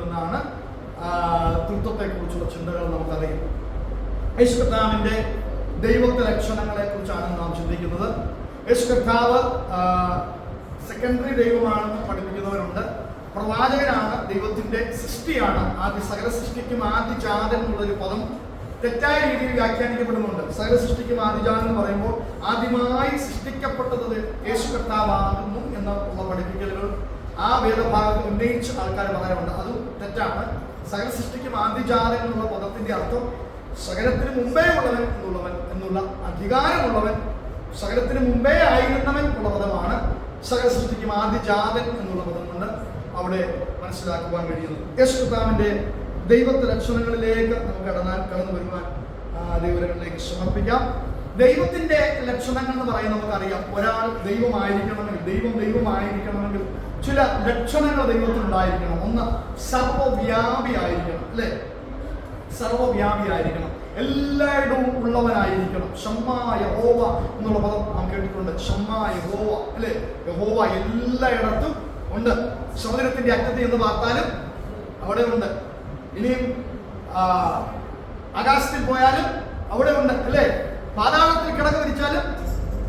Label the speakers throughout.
Speaker 1: എന്നാണ് തൃത്വത്തെക്കുറിച്ചുള്ള ചിന്തകൾ നമുക്കറിയാം. യേശു കർത്താവിൻ്റെ ദൈവത്തെ ലക്ഷണങ്ങളെ കുറിച്ചാണ് നാം ചിന്തിക്കുന്നത്. യേശു കർത്താവ് സെക്കൻഡറി ദൈവമാണെന്ന് പഠിപ്പിക്കുന്നവരുണ്ട്. പ്രവാചകനാണ്, ദൈവത്തിൻ്റെ സൃഷ്ടിയാണ്. സകല സൃഷ്ടിക്കും ആദിജാതൻ എന്നുള്ളൊരു പദം തെറ്റായ രീതിയിൽ വ്യാഖ്യാനിക്കപ്പെടുന്നുണ്ട്. സകല സൃഷ്ടിക്കും ആദിജാതൻ എന്ന് പറയുമ്പോൾ ആദ്യമായി സൃഷ്ടിക്കപ്പെട്ടത് യേശു കർത്താവാകുന്നു എന്നുള്ള പഠിപ്പിക്കലുകൾ ആ വേദഭാഗത്ത് ഉന്നയിച്ച് ആൾക്കാർ പറയാറുണ്ട്. അത് തെറ്റാണ്. സകല സൃഷ്ടിക്കും ആദിജാതൻ എന്നുള്ള പദത്തിന്റെ അർത്ഥം സകലത്തിന് മുമ്പേ ഉള്ളവൻ എന്നുള്ള അധികാരമുള്ളവൻ, സകലത്തിന് മുമ്പേ ആയിരുന്നവൻ ഉള്ള പദമാണ് സകല സൃഷ്ടിക്കും ആദിജാതൻ എന്നുള്ള പദം കൊണ്ട് അവിടെ മനസ്സിലാക്കുവാൻ കഴിയുന്നത്. യേശു കർത്താവിന്റെ ദൈവത്തെ ലക്ഷണങ്ങളിലേക്ക് നമുക്ക് കടന്നു വരുവാൻ ദൈവങ്ങളിലേക്ക് സമർപ്പിക്കാം. ദൈവത്തിന്റെ ലക്ഷണങ്ങൾ എന്ന് പറയുന്നത് നമുക്കറിയാം. ഒരാൾ ദൈവമായിരിക്കണമെങ്കിൽ ചില ലക്ഷണങ്ങൾ ദൈവത്തിനുണ്ടായിരിക്കണം. ഒന്ന്, സർവവ്യാപി ആയിരിക്കണം, അല്ലെ? സർവവ്യാപി ആയിരിക്കണം, എല്ലായിടവും ഉള്ളവനായിരിക്കണം. ഷമ്മാ യഹോവ എന്നുള്ള പദം നാം കേട്ടിട്ടുണ്ട്. ഷമ്മാ യഹോവ, അല്ലെ? യഹോവ എല്ലായിടത്തും ഉണ്ട്. സമുദ്രത്തിന്റെ അറ്റത്ത് എന്ന് பார்த்தாലും അവിടെ ഉണ്ട്. ഇനിയും ആകാശത്തിൽ പോയാലും അവിടെ ഉണ്ട്, അല്ലെ? പാതാളത്തിൽ കിടക്ക വിരിച്ചാലും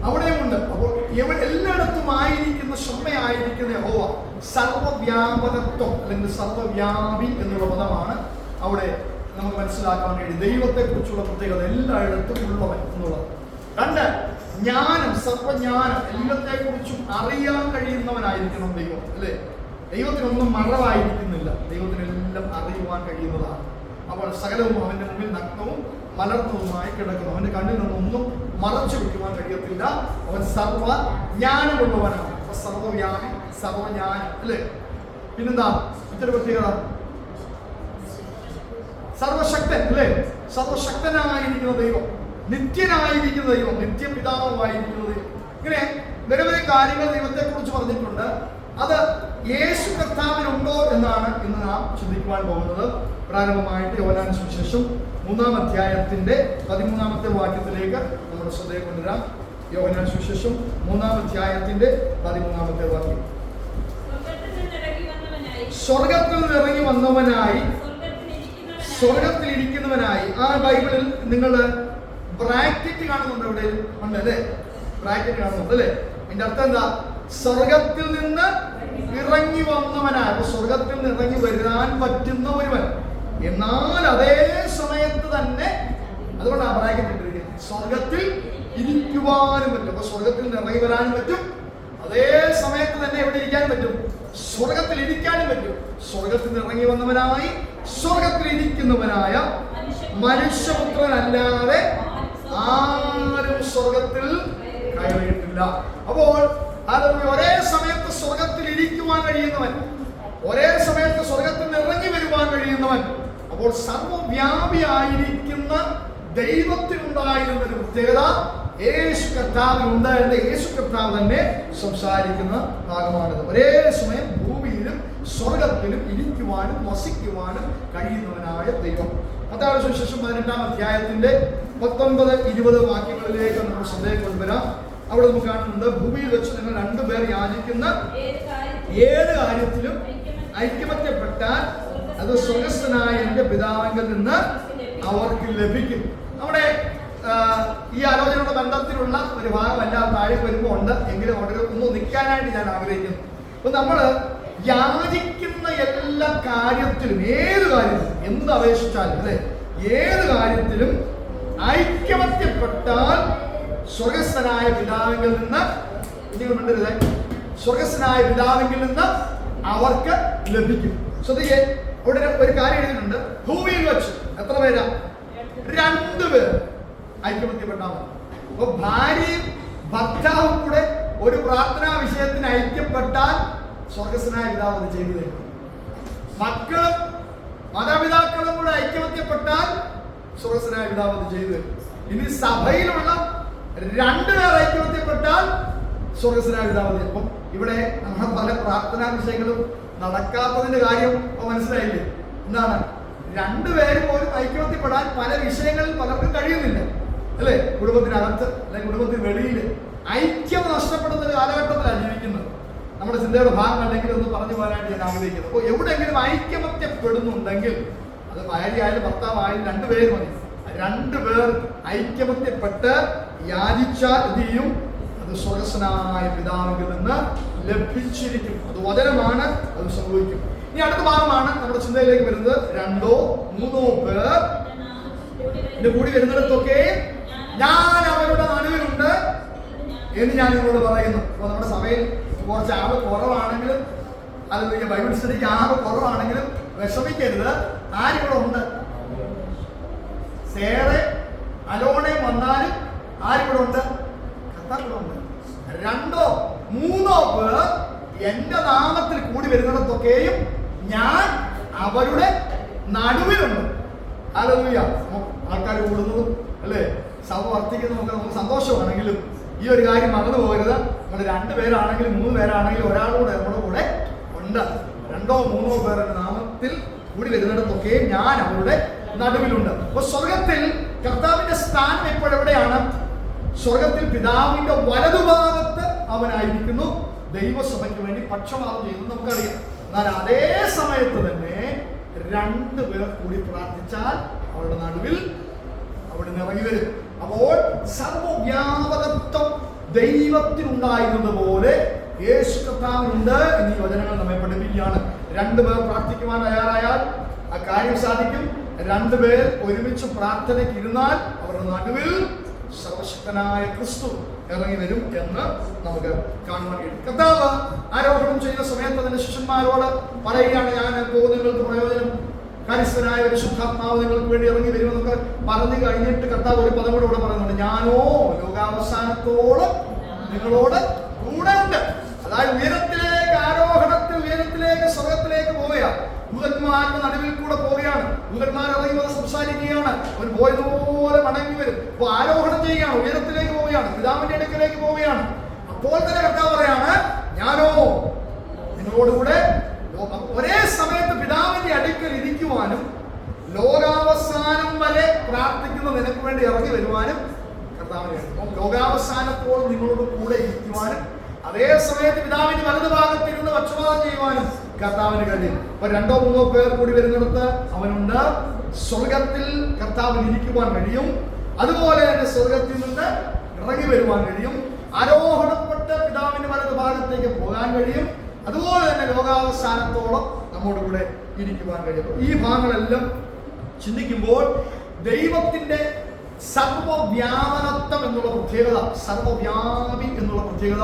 Speaker 1: അവിടെയും ഉണ്ട്. അപ്പോൾ എല്ലായിടത്തും ആയിരിക്കുന്ന ക്ഷമയായിരിക്കുന്ന യഹോവ, സർവവ്യാപകത്വം അല്ലെങ്കിൽ സർവവ്യാപി എന്നുള്ള പദമാണ് അവിടെ നമുക്ക് മനസ്സിലാക്കാൻ കഴിയും. ദൈവത്തെ കുറിച്ചുള്ള പ്രത്യേകത എല്ലായിടത്തും ഉള്ളവൻ എന്നുള്ളത്. രണ്ട്, ജ്ഞാനം, സർവജ്ഞാനം, എല്ലാത്തെ കുറിച്ചും അറിയാൻ കഴിയുന്നവനായിരിക്കണം ദൈവം, അല്ലെ? ദൈവത്തിനൊന്നും മറവായിരിക്കുന്നില്ല, ദൈവത്തിനെല്ലാം അറിയുവാൻ കഴിയുന്നതാണ്. അപ്പോൾ സകലവും അവന്റെ മുമ്പിൽ നഗ്നവും മലർന്നതുമായി കിടക്കുന്നു. അവന്റെ കണ്ണിൽ നിന്നൊന്നും മറച്ചു വെക്കുവാൻ കഴിയത്തില്ല. അവൻ സർവജ്ഞാനമുള്ളവനാണ്. സർവവ്യാപി, സർവജ്ഞാനം, അല്ലെ? പിന്നെന്താ മറ്റൊരു പ്രത്യേകത? സർവശക്തൻ, അല്ലെ? സർവശക്തനായിരിക്കുന്ന ദൈവം, നിത്യനായിരിക്കുന്ന ദൈവം, നിത്യപിതാവായിരിക്കുന്ന ദൈവം. ഇങ്ങനെ നിരവധി കാര്യങ്ങൾ ദൈവത്തെ കുറിച്ച് പറഞ്ഞിട്ടുണ്ട്. അത് യേശു കർത്താവിനുണ്ടോ എന്നാണ് ഇന്ന് നാം ചിന്തിക്കുവാൻ പോകുന്നത്. പ്രാരംഭമായിട്ട് യോഹന്നാൻ സുവിശേഷം 3-ാം അധ്യായത്തിന്റെ 13-ാമത്തെ വാക്യത്തിലേക്ക് നമ്മുടെ ശ്രദ്ധയെ കൊണ്ടുവരാം. യോഹന്നാൻ സുവിശേഷം 3-ാം അധ്യായത്തിന്റെ 13-ാമത്തെ വാക്യം. സ്വർഗത്തിൽ നിന്ന് ഇറങ്ങി വന്നവനായി, സ്വർഗത്തിൽ ഇരിക്കുന്നവനായി. ആ ബൈബിളിൽ നിങ്ങൾ ബ്രാക്കറ്റ് കാണുന്നുണ്ട്, ഇവിടെ ഉണ്ട്, അല്ലെ? ബ്രാക്കറ്റ് കാണുന്നുണ്ട്, അല്ലെ? അതിന്റെ അർത്ഥം എന്താ? സ്വർഗത്തിൽ നിന്ന് ഇറങ്ങി വന്നവനായി. അപ്പൊ സ്വർഗത്തിൽ നിന്ന് ഇറങ്ങി വരാൻ പറ്റുന്ന ഒരുവൻ, എന്നാൽ അതേ സമയത്ത് തന്നെ, അതുകൊണ്ട് ആ ബ്രാക്കറ്റ് ഇട്ടിരിക്കുന്നത്, സ്വർഗത്തിൽ ഇരിക്കുവാനും പറ്റും. അപ്പൊ സ്വർഗത്തിൽ നിന്ന് ഇറങ്ങി വരാനും പറ്റും, അതേ സമയത്ത് തന്നെ എവിടെ ഇരിക്കാനും പറ്റും? സ്വർഗത്തിൽ ഇരിക്കാനും പറ്റും. സ്വർഗത്തിൽ നിന്ന് ഇറങ്ങി വന്നവനായി, സ്വർഗത്തിൽ ഇരിക്കുന്നവനായ മനുഷ്യപുത്രനല്ലാതെ ആരും സ്വർഗത്തിൽ കയറിയിട്ടില്ല. അപ്പോൾ ഒരേ സമയത്ത് സ്വർഗത്തിൽ ഇരിക്കുവാൻ കഴിയുന്നവൻ, ഒരേ സമയത്ത് സ്വർഗത്തിൽ നിന്ന് ഇറങ്ങി വരുവാൻ കഴിയുന്നവൻ. അപ്പോൾ സർവവ്യാപിയായിരിക്കുന്ന ദൈവത്തിനുണ്ടായിരുന്ന ഒരു പ്രത്യേകത യേശു കർത്താവിനുണ്ട് എന്ന് യേശു കർത്താവ് തന്നെ സംസാരിക്കുന്ന ഭാഗമാണിത്. ഒരേ സമയം ഭൂമിയിലും സ്വർഗത്തിലും ഇരിക്കുവാനും വസിക്കുവാനും കഴിയുന്നവനായ ദൈവം. അതാണ് സുവിശേഷം 18-ാം അധ്യായത്തിന്റെ 19-20 വാക്യങ്ങളിലേക്ക് നമ്മൾ ശ്രദ്ധയെ കൊണ്ടുവരാം. അവിടെ നമുക്ക് കാണുന്നുണ്ട്, ഭൂമിയിൽ വെച്ച് നിങ്ങൾ രണ്ടുപേർ യാചിക്കുന്ന ഏത് കാര്യത്തിലും ഐക്യമത്യപ്പെട്ടാൽ അത് സ്വർഗസ്ഥനായ എന്റെ പിതാവിൽ നിന്ന് അവർക്ക് ലഭിക്കും. നമ്മുടെ ഈ ആലോചനയുടെ ബന്ധത്തിലുള്ള ഒരു ഭാഗം എല്ലാം താഴെ വരുമ്പോൾ ഉണ്ട്, എങ്കിലും അവിടെ ഒന്ന് നിൽക്കാനായിട്ട് ഞാൻ ആഗ്രഹിക്കുന്നു. അപ്പൊ നമ്മള് യാചിക്കുന്ന എല്ലാ കാര്യത്തിലും, ഏത് കാര്യത്തിലും, എന്ത് അപേക്ഷിച്ചാലും, അല്ലെ, ഏത് കാര്യത്തിലും ഐക്യമത്യപ്പെട്ടാൽ സ്വർഗസ്ഥനായ പിതാവിൽ നിന്ന്, സ്വർഗസ്ഥനായ പിതാവിൽ നിന്ന് അവർക്ക് ലഭിക്കും. ശ്രദ്ധിക്കേ, അവിടെ ഒരു കാര്യം എഴുതിയിട്ടുണ്ട്. ഭൂമിയിൽ വെച്ച് എത്ര പേരാ? 2 പേർ ഐക്യമത്യപ്പെട്ടാൽ മതി. അപ്പൊ ഭാര്യയും ഭർത്താവും കൂടെ ഒരു പ്രാർത്ഥനാ വിഷയത്തിന് ഐക്യപ്പെട്ടാൽ സ്വർഗസ്ഥനായ പിതാവ് അത് ചെയ്തു തരും. മക്കളും മാതാപിതാക്കളും കൂടെ ഐക്യമത്യപ്പെട്ടാൽ സ്വർഗസ്ഥനായ പിതാവ് അത് ചെയ്തു തരും. ഇനി സഭയിലുള്ള 2 പേർ ഐക്യമത്യപ്പെട്ടാൽ സ്വർഗസ്ഥനായ പിതാവ്. അപ്പം ഇവിടെ നമ്മുടെ പല പ്രാർത്ഥനാ വിഷയങ്ങളും നടക്കാത്തതിന്റെ കാര്യം മനസ്സിലായില്ലേ? എന്താണ്? 2 പേരും പോലും ഐക്യമത്യപ്പെടാൻ പല വിഷയങ്ങളിൽ പലർക്കും കഴിയുന്നില്ല, അല്ലെ? കുടുംബത്തിനകത്ത് അല്ലെങ്കിൽ കുടുംബത്തിന് വെളിയിൽ ഐക്യം നഷ്ടപ്പെടുന്ന ഒരു കാലഘട്ടത്തിലാണ് ജീവിക്കുന്നത്. നമ്മുടെ ചിന്തയുടെ ഭാഗം അല്ലെങ്കിൽ ഒന്ന് പറഞ്ഞു പോകാനായിട്ട് ഞാൻ ആഗ്രഹിക്കുന്നു. അപ്പോൾ എവിടെയെങ്കിലും ഐക്യമത്യപ്പെടുന്നുണ്ടെങ്കിൽ, അത് ഭാര്യയായാലും ഭർത്താവായാലും രണ്ടുപേർ മതി. രണ്ടുപേർ ഐക്യമത്യപ്പെട്ട് യാചിച്ചാൽ എന്ത് ചെയ്യും? അത് സ്വർഗസ്വനായ പിതാവിൽ നിന്ന് ലഭിച്ചിരിക്കും. അത് വചനമാണ്, അത് സംഭവിക്കും. ഇനി അടുത്ത ഭാഗമാണ് നമ്മുടെ ചിന്തയിലേക്ക് വരുന്നത്. 2 3 പേർ എന്റെ കൂടി വരുന്നിടത്തൊക്കെ ഞാൻ അവരുടെ നടുവിലുണ്ട് എന്ന് ഞാൻ നിങ്ങളോട് പറയുന്നു. അപ്പോൾ നമ്മുടെ സഭയിൽ കുറച്ച് ആള് കുറവാണെങ്കിലും, അത് ബൈബിൾ സ്റ്റഡിക്ക് ആള് കുറവാണെങ്കിലും വിഷമിക്കരുത്. ആരിവിടെ ഉണ്ട്? സേറെ അലോണയും വന്നാലും ആരിവിടെ ഉണ്ട്? കർത്താവ് ഉണ്ട്. 2 3 പേർ എന്റെ നാമത്തിൽ കൂടി വരുന്നിടത്തൊക്കെയും ഞാൻ അവരുടെ നടുവിലുണ്ട്. ഹല്ലേലൂയ. ആൾക്കാർ കൂടുന്നതും അല്ലേ, സഭ വർദ്ധിക്കുന്നതും ഒക്കെ നമുക്ക് സന്തോഷമാണെങ്കിലും ഈ ഒരു കാര്യം മറന്നു പോകരുത്. നമ്മൾ 2 പേരാണെങ്കിലും 3 പേരാണെങ്കിലും ഒരാളൂടെ നമ്മുടെ കൂടെ ഉണ്ട്. 2 3 പേരുടെ നാമത്തിൽ കൂടി വരുന്നിടത്തൊക്കെ ഞാൻ അവരുടെ നടുവിലുണ്ട്. അപ്പൊ സ്വർഗത്തിൽ കർത്താവിന്റെ സ്ഥാനം എപ്പോഴെവിടെയാണ്? സ്വർഗത്തിൽ പിതാവിന്റെ വലതുഭാഗത്ത് അവനായിരിക്കുന്നു. ദൈവസഭയ്ക്ക് വേണ്ടി പക്ഷപാതം ചെയ്യുന്നത് നമുക്കറിയാം. എന്നാൽ അതേ സമയത്ത് തന്നെ 2 പേർ കൂടി പ്രാർത്ഥിച്ചാൽ അവരുടെ നടുവിൽ അവിടെ ഇറങ്ങി വരും. അപ്പോൾ സർവ്വവ്യാപകത്വം ദൈവത്തിനുണ്ടായിരുന്നത് പോലെ യേശു കർത്താവിനുണ്ട് എന്നീ വചനങ്ങൾ നമ്മെ പഠിപ്പിക്കുകയാണ്. 2 പേർ പ്രാർത്ഥിക്കുവാൻ തയ്യാറായാൽ ആ കാര്യം സാധിക്കും. 2 പേർ ഒരുമിച്ച് പ്രാർത്ഥനയ്ക്ക് ഇരുന്നാൽ അവരുടെ നടുവിൽ സർവശക്തനായ ക്രിസ്തു ഇറങ്ങി വരും എന്ന് നമുക്ക് കാണുവാൻ കഴിയും. കർത്താവ് ആരോപണം ചെയ്യുന്ന സമയത്ത് അതിന്റെ ശിഷ്യന്മാരോട് പറയുകയാണ്, ഞാൻ പോകുന്നവർക്ക് പ്രയോജനം, കാര്യസ്ഥനായ ഒരു ശുദ്ധാത്മാവ് നിങ്ങൾക്ക് വേണ്ടി ഇറങ്ങി വരുമെന്നൊക്കെ പറഞ്ഞു കഴിഞ്ഞിട്ട് കർത്താവ് ഒരു പദം കൂടെ പറയുന്നുണ്ട്, ഞാനോ ലോകാവസാനത്തോളം നിങ്ങളോട് കൂടെ ഉണ്ട്. അതായത് ഉയരത്തിലേക്ക്, ആരോഹണത്തിൽ ഉയരത്തിലേക്ക്, സ്വർഗത്തിലേക്ക് പോവുകയാണ്. ദൂതന്മാരുടെ നടുവിൽ കൂടെ പോവുകയാണ്. ദൂതന്മാർ ഇറങ്ങി വന്ന് സംസാരിക്കുകയാണ്. അവർ പോയതുപോലെ മടങ്ങി വരും. അപ്പോൾ ആരോഹണം ചെയ്യുകയാണ്, ഉയരത്തിലേക്ക് പോവുകയാണ്, പിതാവിന്റെ അടുക്കലേക്ക് പോവുകയാണ്. അപ്പോൾ തന്നെ കർത്താവ് പറയാണ്, ഞാനോ നിങ്ങളോടുകൂടെ. ഒരേ സമയത്ത് പിതാവിന്റെ അടുക്കൽ ഇരിക്കുവാനും ലോകാവസാനം വരെ പ്രാർത്ഥിക്കുന്ന നിനക്ക് വേണ്ടി ഇറങ്ങി വരുവാനും കർത്താവിന് കഴിയും. ലോകാവസാനത്തോളം നിങ്ങളോട് കൂടെ ഇരിക്കുവാനും അതേ സമയത്ത് പിതാവിന്റെ വലതു ഭാഗത്തിരുന്ന് പക്ഷപാതം ചെയ്യുവാനും കർത്താവിന് കഴിയും. അപ്പൊ 2 3 പേർ കൂടി വരുന്നിടത്ത് അവനുണ്ട്. സ്വർഗത്തിൽ കർത്താവിന് ഇരിക്കുവാൻ കഴിയും. അതുപോലെ തന്നെ സ്വർഗത്തിൽ നിന്ന് ഇറങ്ങി വരുവാൻ കഴിയും. ആരോഹണപ്പെട്ട് പിതാവിന്റെ വലതു ഭാഗത്തേക്ക് പോകാൻ കഴിയും. അതുപോലെ തന്നെ ലോകാവസാനത്തോളം നമ്മോട് കൂടെ ഇരിക്കുവാൻ കഴിയും. ഈ ഭാഗങ്ങളെല്ലാം ചിന്തിക്കുമ്പോൾ ദൈവത്തിന്റെ സർവ്വവ്യാപനത്വം എന്നുള്ള പ്രത്യേകത, സർവ്വവ്യാപി എന്നുള്ള പ്രത്യേകത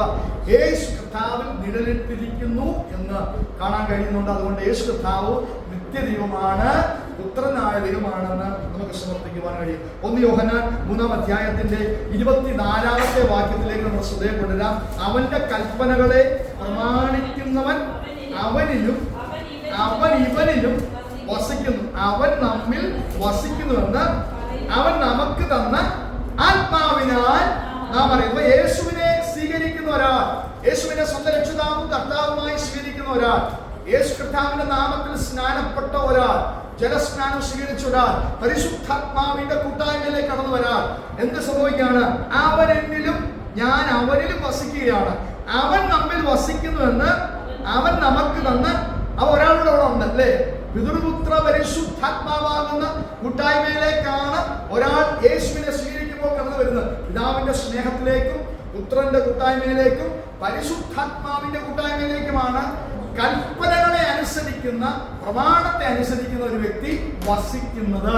Speaker 1: യേശു കർത്താവിൽ നിഴലിട്ടിരിക്കുന്നു എന്ന് കാണാൻ കഴിയുന്നുണ്ട്. അതുകൊണ്ട് യേശു കർത്താവ് നിത്യദൈവമാണ്, പുത്രനായ ദൈവമാണെന്ന് നമുക്ക് സമർത്ഥിക്കുവാൻ കഴിയും. 1 യോഹന്നാൻ 3-ാം അധ്യായത്തിന്റെ 24-ാമത്തെ വാക്യത്തിലേക്ക് നമ്മൾ ശ്രദ്ധയപ്പെടാം. അവന്റെ കൽപ്പനകളെ പ്രമാണിക്കുന്നവൻ അവനിലും അവൻ ഇവനിലും വസിക്കുന്നു, അവൻ നമ്മിൽ വസിക്കുന്നുവെന്ന് അവൻ നമുക്ക് തന്ന ആത്മാവിനാൽ നാം അറിയുമ്പോൾ യേശുവിനെ സ്വീകരിക്കുന്ന ഒരാൾ, യേശുവിനെ സ്വന്തം രക്ഷിതാവും കർത്താവുമായി സ്വീകരിക്കുന്ന ഒരാൾ, യേശു കർത്താവിന്റെ നാമത്തിൽ സ്നാനപ്പെട്ട ഒരാൾ, ജലസ്നാനം സ്വീകരിച്ച ഒരാൾ, പരിശുദ്ധാത്മാവിന്റെ കൂട്ടായ്മയിലേക്ക് കടന്നു വരാൻ എന്ത് സംഭവിക്കുകയാണ്? അവൻ എന്നിലും ഞാൻ അവനിലും വസിക്കുകയാണ്, അവൻ നമ്മിൽ വസിക്കുന്നുവെന്ന് അവൻ നമുക്ക് തന്ന ഒരാളുടെ അവിടെ ഉണ്ട് അല്ലേ? പിതൃപുത്ര പരിശുദ്ധാത്മാവാകുന്ന കൂട്ടായ്മയിലേക്കാണ് ഒരാൾ യേശുവിനെ സ്വീകരിക്കുമ്പോൾ കടന്നു വരുന്നത്. പിതാവിന്റെ സ്നേഹത്തിലേക്കും പുത്രന്റെ കൂട്ടായ്മയിലേക്കും പരിശുദ്ധാത്മാവിന്റെ കൂട്ടായ്മയിലേക്കുമാണ് കൽപ്പനകളെ അനുസരിക്കുന്ന, പ്രമാണത്തെ അനുസരിക്കുന്ന ഒരു വ്യക്തി വസിക്കുന്നത്.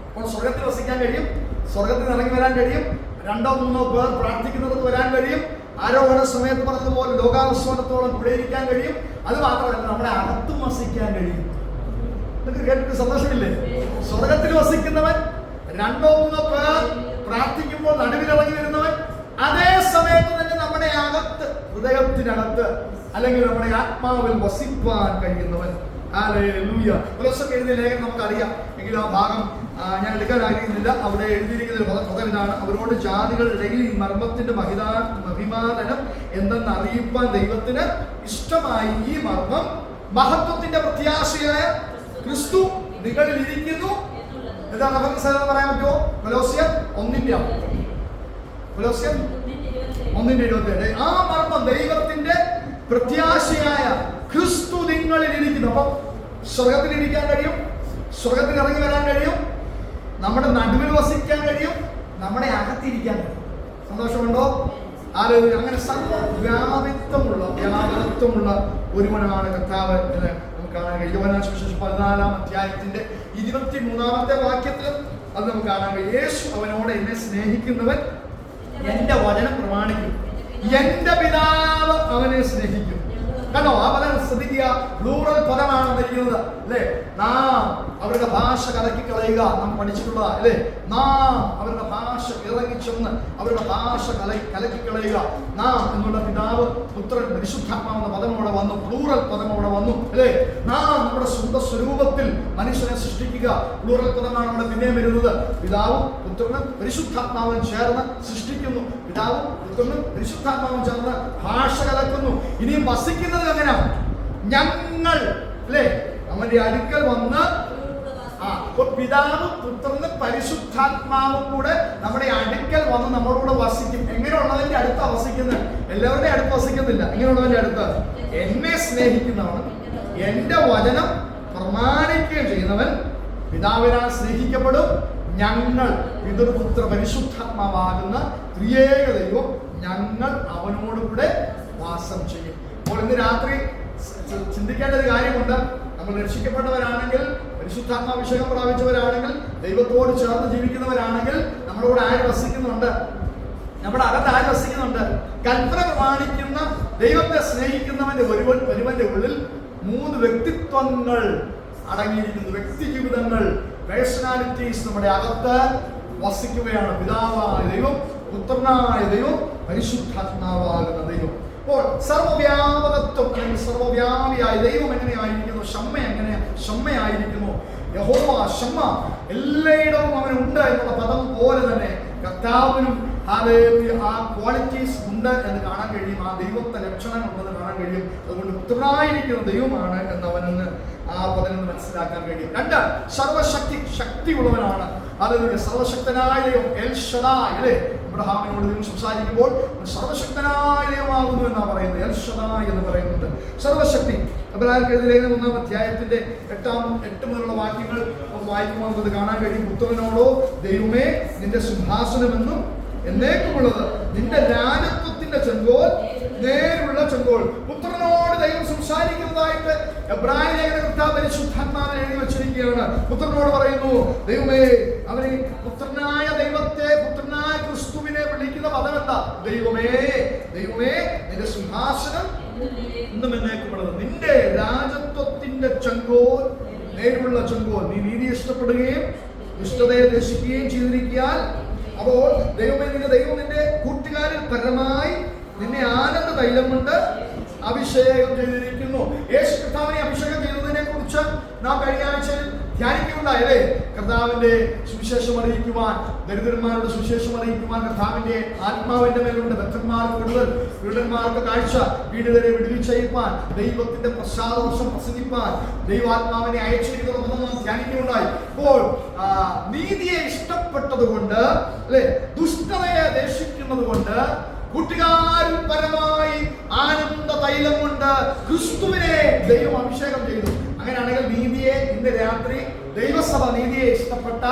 Speaker 1: അപ്പോൾ സ്വർഗത്തിൽ വസിക്കാൻ കഴിയും, സ്വർഗത്തിൽ ഇറങ്ങി വരാൻ കഴിയും, 2 3 പേർ പ്രാർത്ഥിക്കുന്നത് വരാൻ കഴിയും, ആരോഹണ സമയത്ത് പറഞ്ഞതുപോലെ ലോകാവസാനത്തോളം കൂടെ ഇരിക്കാൻ കഴിയും. അത് മാത്രമല്ല നമ്മുടെ അകത്തും വസിക്കാൻ കഴിയും. കേട്ടിട്ട് സന്തോഷമില്ലേ? സ്വർഗത്തിൽ വസിക്കുന്നവൻ, 2 3 പേർ പ്രാർത്ഥിക്കുമ്പോൾ നടുവിലിറങ്ങി വരുന്നവൻ, അതേ സമയത്ത് തന്നെ നമ്മുടെ അകത്ത്, ഹൃദയത്തിനകത്ത് അല്ലെങ്കിൽ നമ്മുടെ ആത്മാവിൽ വസിപ്പാൻ കഴിയുന്നവൻ. ഹല്ലേലൂയ. കൊലോസ്യർക്ക് എഴുതിയ ലേഖനം നമുക്കറിയാം, എങ്കിലും ആ ഭാഗം ഞാൻ എടുക്കാൻ ആഗ്രഹിക്കുന്നില്ല. അവിടെ എഴുതിയിരിക്കുന്ന ഒരു പദം ഇതാണ്: അവരോട് ജാതികളുടെ ഇടയിൽ ഈ മർമ്മത്തിന്റെ അഭിമാനം എന്തെന്ന് അറിയിപ്പാൻ ദൈവത്തിന് ഇഷ്ടമായി ഈ മർമ്മം മഹത്വത്തിന്റെ പ്രത്യാശയായ ക്രിസ്തു നിങ്ങളിൽ ഇരിക്കുന്നു. എന്താണ് നമുക്ക് പറയാൻ പറ്റുമോ? കൊലോസ്യർ 1:27. ആ മർമ്മം, ദൈവത്തിന്റെ പ്രത്യാശയായ ക്രിസ്തു നിങ്ങളിൽ ഇരിക്കുന്നു. അപ്പം സ്വർഗത്തിൽ ഇരിക്കാൻ കഴിയും, സ്വർഗത്തിൽ ഇറങ്ങി വരാൻ കഴിയും, നമ്മുടെ നടുവിൽ വസിക്കാൻ കഴിയും, നമ്മുടെ അകത്തിരിക്കാൻ കഴിയും. സന്തോഷമുണ്ടോ? ആരോഗ്യം. അങ്ങനെ വ്യാപകത്വമുള്ള ഒരുവനാണ് കർത്താവ് എന്ന് നമുക്ക് കാണാൻ കഴിയും. യോഹന്നാൻ സുവിശേഷം 14-ാം അധ്യായത്തിന്റെ 23-ാമത്തെ വാക്യത്തിൽ അത് നമുക്ക് കാണാൻ കഴിയും. യേശു അവനോട്, എന്നെ സ്നേഹിക്കുന്നവൻ എന്റെ വചനം പ്രമാണിക്കും, എന്റെ പിതാവ് അവനെ സ്നേഹിക്കും. കണ്ടോ? ആ പദം ശ്രദ്ധിക്കുക. പ്ലൂറൽ പദമാണ് വന്നിരിക്കുന്നത് അല്ലേ? നാം അവരുടെ ഭാഷ കലക്കിക്കളയുക, നാം പഠിച്ചിട്ടുള്ളതാ അല്ലേ? നാം അവരുടെ ഭാഷ ഇറങ്ങിച്ചെന്ന് അവരുടെ ഭാഷ കലക്കിക്കളയുക. നാം എന്നുള്ള പിതാവ്, പുത്രൻ, പരിശുദ്ധാത്മാവെന്ന പദം അവിടെ വന്നു, പ്ലൂറൽ പദം അവിടെ വന്നു അല്ലേ? നാം നമ്മുടെ സ്വന്തം സ്വരൂപത്തിൽ മനുഷ്യനെ സൃഷ്ടിക്കുക, പ്ലൂറൽ പദമാണ് അവിടെ പിന്നെയും വരുന്നത്. പിതാവും പുത്രനും പരിശുദ്ധാത്മാവും ചേർന്ന് സൃഷ്ടിക്കുന്നു. പിതാവും പുത്രനും പരിശുദ്ധാത്മാവും ചേർന്ന് ഭാഷ കലക്കുന്നു. ഇനിയും വസിക്കുന്നത് എങ്ങനെയാ? ഞങ്ങൾ അല്ലേ അവന്റെ അടുക്കൽ വന്ന്, പിതാവും പുത്രനും പരിശുദ്ധാത്മാവും കൂടെ നമ്മുടെ അടുക്കൽ വന്ന് നമ്മളോട് വസിക്കും. എങ്ങനെയുള്ളവന്റെ അടുത്താ വസിക്കുന്നത്? എല്ലാവരുടെയും അടുത്ത് വസിക്കുന്നില്ല. എങ്ങനെയുള്ളവന്റെ അടുത്ത്? എന്നെ സ്നേഹിക്കുന്നവൻ, എന്റെ വചനം പ്രമാണിക്കുകയും ചെയ്യുന്നവൻ പിതാവിനാൽ സ്നേഹിക്കപ്പെടും. ഞങ്ങൾ പിതൃപുത്ര പരിശുദ്ധാത്മാവാകുന്ന ത്രിയേക ദൈവം ഞങ്ങൾ അവനോടുകൂടെ വാസം ചെയ്യും. അപ്പോൾ ഇന്ന് രാത്രി ചിന്തിക്കേണ്ട ഒരു കാര്യമുണ്ട്. നമ്മൾ രക്ഷിക്കപ്പെട്ടവരാണെങ്കിൽ, പരിശുദ്ധാത്മാഭിഷേകം പ്രാപിച്ചവരാണെങ്കിൽ, ദൈവത്തോട് ചേർന്ന് ജീവിക്കുന്നവരാണെങ്കിൽ നമ്മളോട് ആര് വസിക്കുന്നുണ്ട്? നമ്മുടെ അകത്ത് ആര് വസിക്കുന്നുണ്ട്? കൽപ്പന പ്രമാണിക്കുന്ന, ദൈവത്തെ സ്നേഹിക്കുന്നവന്റെ ഒരുവന്റെ ഉള്ളിൽ 3 വ്യക്തിത്വങ്ങൾ അടങ്ങിയിരിക്കുന്നു. വ്യക്തി ജീവിതങ്ങൾ, പേഴ്സണാലിറ്റീസ് നമ്മുടെ അകത്ത് വസിക്കുകയാണ്. പിതാവായ ദൈവം, പുത്രനായ ദൈവം, പരിശുദ്ധാത്മാവാകുന്ന ദൈവം. അപ്പോൾ സർവ്വവ്യാപകത്വം അല്ലെങ്കിൽ സർവ്വവ്യാപിയായ ദൈവം എങ്ങനെയായിരിക്കുന്നു? ഷമ്മയായിരിക്കുന്നു. യഹോവ ഷമ്മ, എല്ലായിടവും അവനുണ്ട് എന്നുള്ള പദം പോലെ തന്നെ കർത്താവിനും ആ ക്വാളിറ്റീസ് ഉണ്ട് എന്ന് കാണാൻ കഴിയും. ആ ദൈവത്തെ ലക്ഷണങ്ങൾ ഉണ്ടെന്ന് കാണാൻ കഴിയും. അതുകൊണ്ട് പുത്രനായിരിക്കുന്ന ദൈവമാണ് എന്ന് അവനെന്ന് ആ പദം നിന്ന് മനസ്സിലാക്കാൻ കഴിയും. 2, ശക്തിയുള്ളവനാണ്. അതായത് സർവശക്തനായ ദൈവം, എൽ ഷദായ് അല്ലേ? അബ്രഹാമിനോട് ദൈവം സംസാരിക്കുമ്പോൾ സർവശക്തനായ ദൈവമാകുന്നു എന്നാണ് പറയുന്നത്. എൽ ഷദായ് എന്ന് പറയുന്നുണ്ട്. സർവശക്തി. എബ്രായർക്കെഴുതിയ ലേഖനം 1-ാം അധ്യായത്തിന്റെ 8 മുതലുള്ള വാക്യങ്ങൾ വായിക്കുമ്പോൾ നമുക്കത് കാണാൻ കഴിയും. പുത്രനോടോ, ദൈവമേ നിന്റെ സിംഹാസനമെന്നും എന്നേക്കുമുള്ളത്, നിന്റെ രാജത്വത്തിന്റെ ചെങ്കോൽ നേരുള്ള ചെങ്കോൽ. പുത്രനോട് ദൈവം സംസാരിക്കുന്നതായിട്ട് എബ്രായ ലേഖനകർത്താവ് പരിശുദ്ധാത്മാവിനെ എഴുതി വെച്ചിരിക്കുകയാണ്. പുത്രനോട് പറയുന്നു, ദൈവമേ, അവനെ പുത്രനായ ദൈവത്തെ, പുത്രനായ ക്രിസ്തുവിനെ വിളിക്കുന്ന പദം എന്താ? ദൈവമേ, ദൈവമേ നിന്റെ സിംഹാസനം എന്നും എന്നേക്കുമുള്ളത്, നിന്റെ രാജത്വത്തിന്റെ ചെങ്കോൽ നേരുള്ള ചെങ്കോൽ. നീ നീതി ഇഷ്ടപ്പെടുകയും ദുഷ്ടതയെ ദർശിക്കുകയും ചെയ്തിരിക്കാൻ, അപ്പോൾ ദൈവമേ ദൈവം നിന്റെ കൂട്ടുകാരിൽ പരമായി നിന്നെ ആനന്ദ തൈലം കൊണ്ട് അഭിഷേകം ചെയ്തിരിക്കുന്നു. യേശു കർത്താവിനെ അഭിഷേകം ചെയ്തതിനെ കുറിച്ച് നാം കഴിഞ്ഞ ആഴ്ചയിൽ ധ്യാനിക്കുകയുണ്ടായല്ലേ? കർത്താവിന്റെ സുവിശേഷം അറിയിക്കുവാൻ, ദരിദ്രന്മാരുടെ സുവിശേഷം അറിയിക്കുവാൻ കർത്താവിന്റെ ആത്മാവിന്റെ മേലുണ്ട്. ഭക്തന്മാർക്ക് വിടുതൽ, വീടന്മാർക്ക് കാഴ്ച, വീടുകളെ വിടുവിച്ചയപ്പാൻ, ദൈവത്തിന്റെ പ്രസാദവർഷം പ്രസംഗിപ്പാൻ ദൈവാത്മാവിനെ അയച്ചിരിക്കുന്നതെന്ന് നാം ധ്യാനിക്കുകയുണ്ടായി. അപ്പോൾ നീതിയെ ഇഷ്ടപ്പെട്ടത് കൊണ്ട് അല്ലെ, ദുഷ്ടതയെ ദേഷിക്കുന്നത് കൊണ്ട്, കൂട്ടുകാരിൽ പരമായി ആനന്ദ തൈലം കൊണ്ട് ക്രിസ്തുവിനെ ദൈവം അഭിഷേകം ചെയ്തു. അങ്ങനെയാണെങ്കിൽ നീതിയെ, ഇന്ന് രാത്രി ദൈവസഭ നീതിയെ ഇഷ്ടപ്പെട്ട,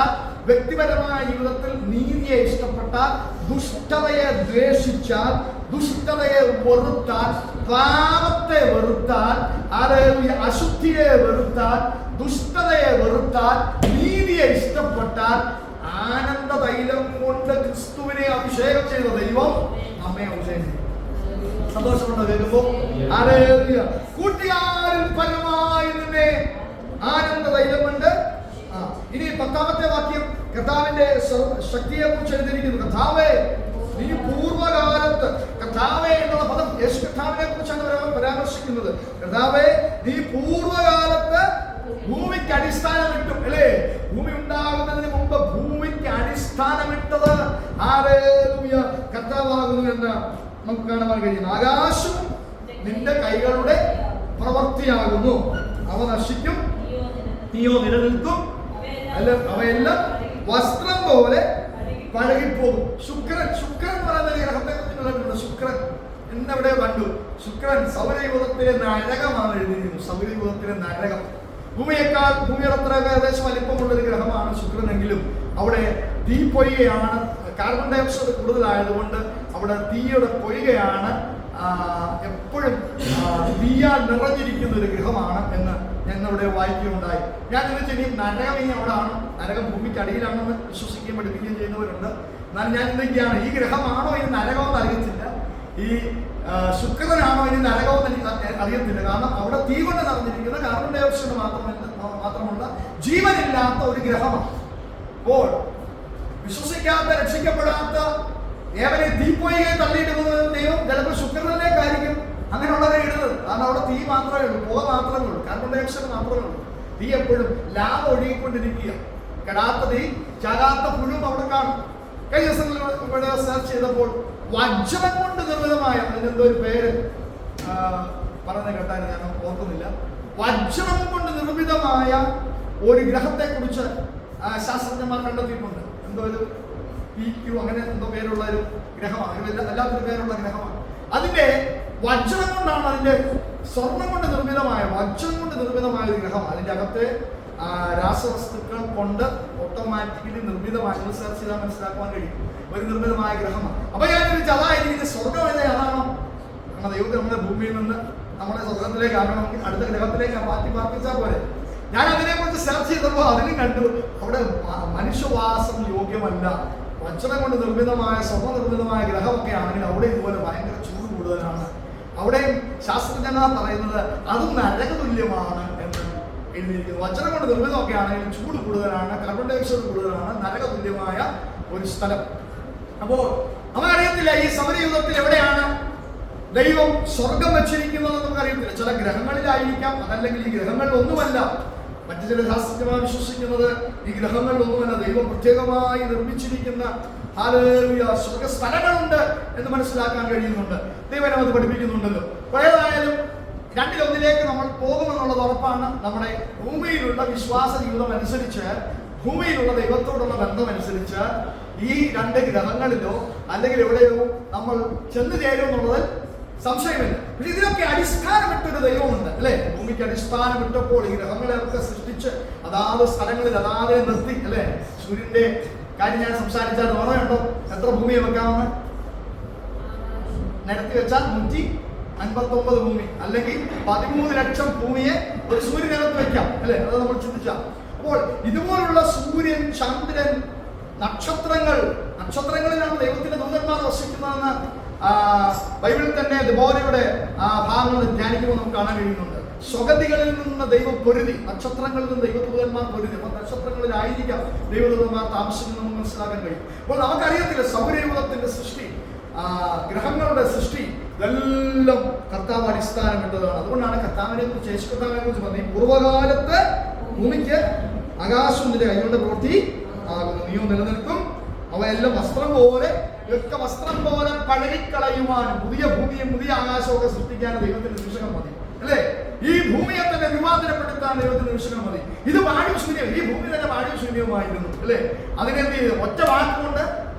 Speaker 1: വ്യക്തിപരമായ ജീവിതത്തിൽ നീതിയെ ഇഷ്ടപ്പെട്ട, ദുഷ്ടതയെ ദ്വേഷിച്ചാൽ, ദുഷ്ടതയെ വെറുത്താൽ, പാപത്തെ വെറുത്താൽ, അശുദ്ധിയെ വെറുത്താൽ, ദുഷ്ടതയെ വെറുത്താൽ, നീതിയെ ഇഷ്ടപ്പെട്ടാൽ, ആനന്ദ തൈലം കൊണ്ട് ക്രിസ്തുവിനെ അഭിഷേകം ചെയ്ത ദൈവം നമ്മെ അഭിഷേകം ചെയ്യും. സന്തോഷമുണ്ടോ കേൾക്കുമ്പോ? കൂട്ടുകാരിൽ പരമായി നിന്നെ ആനന്ദ തൈലം കൊണ്ട്. ഇനി 10-ാമത്തെ വാക്യം കർത്താവിന്റെ ശക്തിയെ കുറിച്ച് എഴുതിയിരിക്കുന്നു. കർത്താവേ, നീ പൂർവ്വകാലത്ത്, കർത്താവേ എന്നുള്ള പദം യേശു കർത്താവിനെ കുറിച്ചാണ് പരാമർശിക്കുന്നത്. കർത്താവേ, നീ പൂർവ്വകാലത്ത് ഭൂമിക്ക് അടിസ്ഥാനമിട്ടു അല്ലേ? ഭൂമി ഉണ്ടാകുന്നതിന് മുമ്പ് ഭൂമിക്ക് അടിസ്ഥാനമിട്ടത് കർത്താവാകുന്നു എന്ന് നമുക്ക് കാണുവാൻ കഴിയും. ആകാശവും നിന്റെ കൈകളുടെ പ്രവൃത്തിയാകുന്നു. അവ നശിക്കും, നീയോ നിലനിൽക്കും. അവയെല്ലാം വസ്ത്രം പോലെ പഴകിപ്പോകും. ശുക്രൻ എന്ന് പറയുന്ന ഗ്രഹത്തെ കുറിച്ച് ശുക്രൻ എന്നെവിടെയോ കണ്ടു. ശുക്രൻ സൗരയൂഥത്തിലെ നരകമാണ് എഴുതിയിരിക്കുന്നത്. സൗരയൂഥത്തിലെ നരകം. ഭൂമിയുടെ അത്ര ഏകദേശം വലിപ്പമുള്ള ഒരു ഗ്രഹമാണ് ശുക്രനെങ്കിലും അവിടെ തീ പൊയ്കയാണ്. കാർബൺ ഡൈ ഓക്സൈഡ് കൂടുതലായതുകൊണ്ട് അവിടെ തീയുടെ പൊയ്കയാണ്. എപ്പോഴും തീയാൽ നിറഞ്ഞിരിക്കുന്ന ഒരു ഗ്രഹമാണ് എന്ന് ഞങ്ങളുടെ വായിക്കുകയുണ്ടായി. ഞാൻ ചോദിച്ചു, ഇനി നരകം ഇനി അവിടെ ആണ്, നരകം ഭൂമിക്ക് അടിയിലാണെന്ന് വിശ്വസിക്കുകയും പഠിപ്പിക്കുകയും ചെയ്യുന്നവരുണ്ട്. എന്നാൽ ഞാൻ എന്തൊക്കെയാണ്, ഈ ഗ്രഹമാണോ ഇനി നരകമെന്ന് അറിയത്തില്ല, ഈ ശുക്രനാണോ ഇനി നരകമെന്ന് എനിക്ക് അറിയത്തില്ല. കാരണം അവിടെ തീ കൊണ്ട് നിറഞ്ഞിരിക്കുന്ന കാർബൺ ഡൈ ഓക്സൈഡ് മാത്രമുള്ള ജീവനില്ലാത്ത ഒരു ഗ്രഹമാണ്. അപ്പോൾ വിശ്വസിക്കാത്ത, രക്ഷിക്കപ്പെടാത്ത ഏവനെ തീപ്പൊയ്കയെ തള്ളിയിടുന്നത് ദൈവം ചിലപ്പോൾ ശുക്രനിലേക്കായിരിക്കും അങ്ങനെയുള്ളവരെ ഇടുന്നത്. കാരണം അവിടെ തീ മാത്രമേ ഉള്ളൂ, പുക മാത്രമേ ഉള്ളൂ, കാർബൺ ഡൈ ഓക്സൈഡ് മാത്രമേ ഉള്ളൂ. തീ എപ്പോഴും ലാവ ഒഴുകിക്കൊണ്ടിരിക്കുക. കെടാത്ത തീ, ചാകാത്ത പുഴുവും അവിടെ കാണും. കഴിഞ്ഞ ദിവസങ്ങളിൽ ഇവിടെ സെർച്ച് ചെയ്തപ്പോൾ വജ്രം കൊണ്ട് നിർമ്മിതമായ, അതിനെന്തോ ഒരു പേര് പറയുന്നത് കേട്ടാൽ ഞാൻ ഓർക്കുന്നില്ല, വജ്രം കൊണ്ട് നിർമ്മിതമായ ഒരു ഗ്രഹത്തെ കുറിച്ച് ശാസ്ത്രജ്ഞന്മാർ കണ്ടെത്തിയിട്ടുണ്ട്. എന്തോ ഒരു PQ അങ്ങനെ എന്തോ പേരുള്ള ഒരു ഗ്രഹമാണ്, അല്ലാത്തൊരു പേരുള്ള ഗ്രഹമാണ്. അതിന്റെ വജ്രം കൊണ്ടാണ്, അതിന്റെ സ്വർണം കൊണ്ട് നിർമ്മിതമായ, വജ്രം കൊണ്ട് നിർമ്മിതമായ ഒരു ഗ്രഹം. അതിന്റെ അകത്തെ രാസവസ്തുക്കൾ കൊണ്ട് ഓട്ടോമാറ്റിക്കലി നിർമ്മിതമായ, സെർച്ച് ചെയ്താൽ മനസ്സിലാക്കാൻ കഴിയും, ഒരു നിർമ്മിതമായ ഗ്രഹമാണ്. അപ്പൊ ഞാൻ ചോദിച്ചു, അതായിരിക്കും സ്വർഗം എന്ന അതാണോ? കാരണം ദൈവത്തെ നമ്മുടെ ഭൂമിയിൽ നിന്ന് നമ്മളെ സ്വർഗത്തിലേക്ക് ആകണമെങ്കിൽ അടുത്ത ഗ്രഹത്തിലേക്ക് മാറ്റി പാർപ്പിച്ചാൽ പോലെ. ഞാൻ അതിനെക്കുറിച്ച് സെർച്ച് ചെയ്തപ്പോൾ അതിലും കണ്ടു, അവിടെ മനുഷ്യവാസം യോഗ്യമല്ല. വജ്രം കൊണ്ട് നിർമ്മിതമായ, സ്വർണ്ണ നിർമ്മിതമായ ഗ്രഹമൊക്കെ ആണെങ്കിൽ അവിടെ ഇതുപോലെ ഭയങ്കര ചൂട് കൂടുതലാണ്. അവിടെയും ശാസ്ത്രജ്ഞന്മാർ പറയുന്നത് അതും നരകതുല്യമാണ് എന്ന് എഴുതിയിരിക്കുന്നു. വജ്രം കൊണ്ട് നിർമ്മിതമൊക്കെ ആണെങ്കിലും ചൂട് കൂടുതലാണ്, കാർബൺ ഡൈ ഓക്സൈഡ് കൂടുതലാണ്, നരകതുല്യമായ ഒരു സ്ഥലം. അപ്പോൾ നമുക്കറിയത്തില്ല ഈ സൗരയൂഥത്തിൽ എവിടെയാണ് ദൈവം സ്വർഗം വെച്ചിരിക്കുന്നത് നമുക്കറിയത്തില്ല. ചില ഗ്രഹങ്ങളിലായിരിക്കാം, അതല്ലെങ്കിൽ ഈ ഗ്രഹങ്ങളിൽ ഒന്നുമല്ല. മറ്റു ചില ശാസ്ത്രജ്ഞന്മാർ വിശ്വസിക്കുന്നത് ഈ ഗ്രഹങ്ങളിലൊന്നുമല്ല, ദൈവം പ്രത്യേകമായി നിർമ്മിച്ചിരിക്കുന്ന സ്വർഗ സ്ഥലങ്ങളുണ്ട് എന്ന് മനസ്സിലാക്കാൻ കഴിയുന്നുണ്ട്. ദൈവം അത് പഠിപ്പിക്കുന്നുണ്ടല്ലോ. ഏതായാലും രണ്ടിലൊന്നിലേക്ക് നമ്മൾ പോകുമെന്നുള്ളത് ഉറപ്പാണ്. നമ്മുടെ ഭൂമിയിലുള്ള വിശ്വാസ ജീവിതം അനുസരിച്ച്, ഭൂമിയിലുള്ള ദൈവത്തോടുള്ള ബന്ധമനുസരിച്ച് ഈ രണ്ട് ഗ്രഹങ്ങളിലോ അല്ലെങ്കിൽ എവിടെയോ നമ്മൾ ചെന്ന് ചേരുമെന്നുള്ളത് സംശയമില്ല. പക്ഷെ ഇതിനൊക്കെ അടിസ്ഥാനമിട്ടൊരു ദൈവമുണ്ട് അല്ലെ. ഭൂമിക്ക് അടിസ്ഥാനമിട്ടപ്പോൾ ഈ ഗ്രഹങ്ങളെയൊക്കെ സൃഷ്ടിച്ച് അതാത് സ്ഥലങ്ങളിൽ അതാതെ നിർത്തി അല്ലെ. സൂര്യന്റെ കാര്യം ഞാൻ സംസാരിച്ചാൽ ഓർമ്മയുണ്ടോ? എത്ര ഭൂമിയെ വെക്കാമെന്ന്? നിരത്തി വെച്ചാൽ 159 ഭൂമി, അല്ലെങ്കിൽ 13 ലക്ഷം ഭൂമിയെ ഒരു സൂര്യനകത്ത് വെക്കാം അല്ലെ. അത് നമ്മൾ ചിന്തിച്ചാൽ, അപ്പോൾ ഇതുപോലുള്ള സൂര്യൻ, ചന്ദ്രൻ, നക്ഷത്രങ്ങളിലാണ് ദൈവത്തിന്റെ ദൂതന്മാർ വസിക്കുന്നതെന്ന് ബൈബിളിൽ തന്നെ ദെബോരയുടെ ഭാഗങ്ങൾ ധ്യാനിക്കുമ്പോൾ നമുക്ക് കാണാൻ കഴിയുന്നുണ്ട്. സ്വഗതികളിൽ നിന്ന് ദൈവം പൊരുതി, നക്ഷത്രങ്ങളിൽ നിന്ന് ദൈവദൂതന്മാർ പൊരുതി. അപ്പോൾ നക്ഷത്രങ്ങളിലായിരിക്കാം ദൈവദൂതന്മാർ താമസിക്കുന്നത് മനസ്സിലാക്കാൻ കഴിയും. അപ്പോൾ നമുക്കറിയത്തില്ല സൗരയൂഥത്തിന്റെ സൃഷ്ടി, ഗ്രഹങ്ങളുടെ സൃഷ്ടി ഇതെല്ലാം കർത്താവ് അടിസ്ഥാനമിട്ടതാണ്. അതുകൊണ്ടാണ് കർത്താവിനെ കുറിച്ച്, യേശു കർത്താവിനെ കുറിച്ച് പറഞ്ഞത്, പൂർവ്വകാലത്ത് ഭൂമിക്ക് ആകാശം നിന്റെ കൈകളുടെ പ്രവൃത്തി ആകുന്നു, നീയോ നിലനിൽക്കും, അവയെല്ലാം വസ്ത്രം പോലെ പഴകിക്കളയുവാനും പുതിയ ഭൂമിയും പുതിയ ആകാശവും ഒക്കെ സൃഷ്ടിക്കാൻ ദൈവത്തിന്റെ നിമിഷങ്ങൾ മതി അല്ലേ. ഈ ഭൂമിയെ തന്നെ വിവാദനപ്പെടുത്താൻ ദൈവത്തിന്റെ നിമിഷങ്ങൾ മതി. ഇത് വാഴും ശൂന്യം, ഈ ഭൂമി തന്നെ വാഴും ശൂന്യവുമായിരുന്നു അല്ലേ. അതിനെന്ത് ചെയ്തു? ഒറ്റ വാക്കുകൊണ്ട്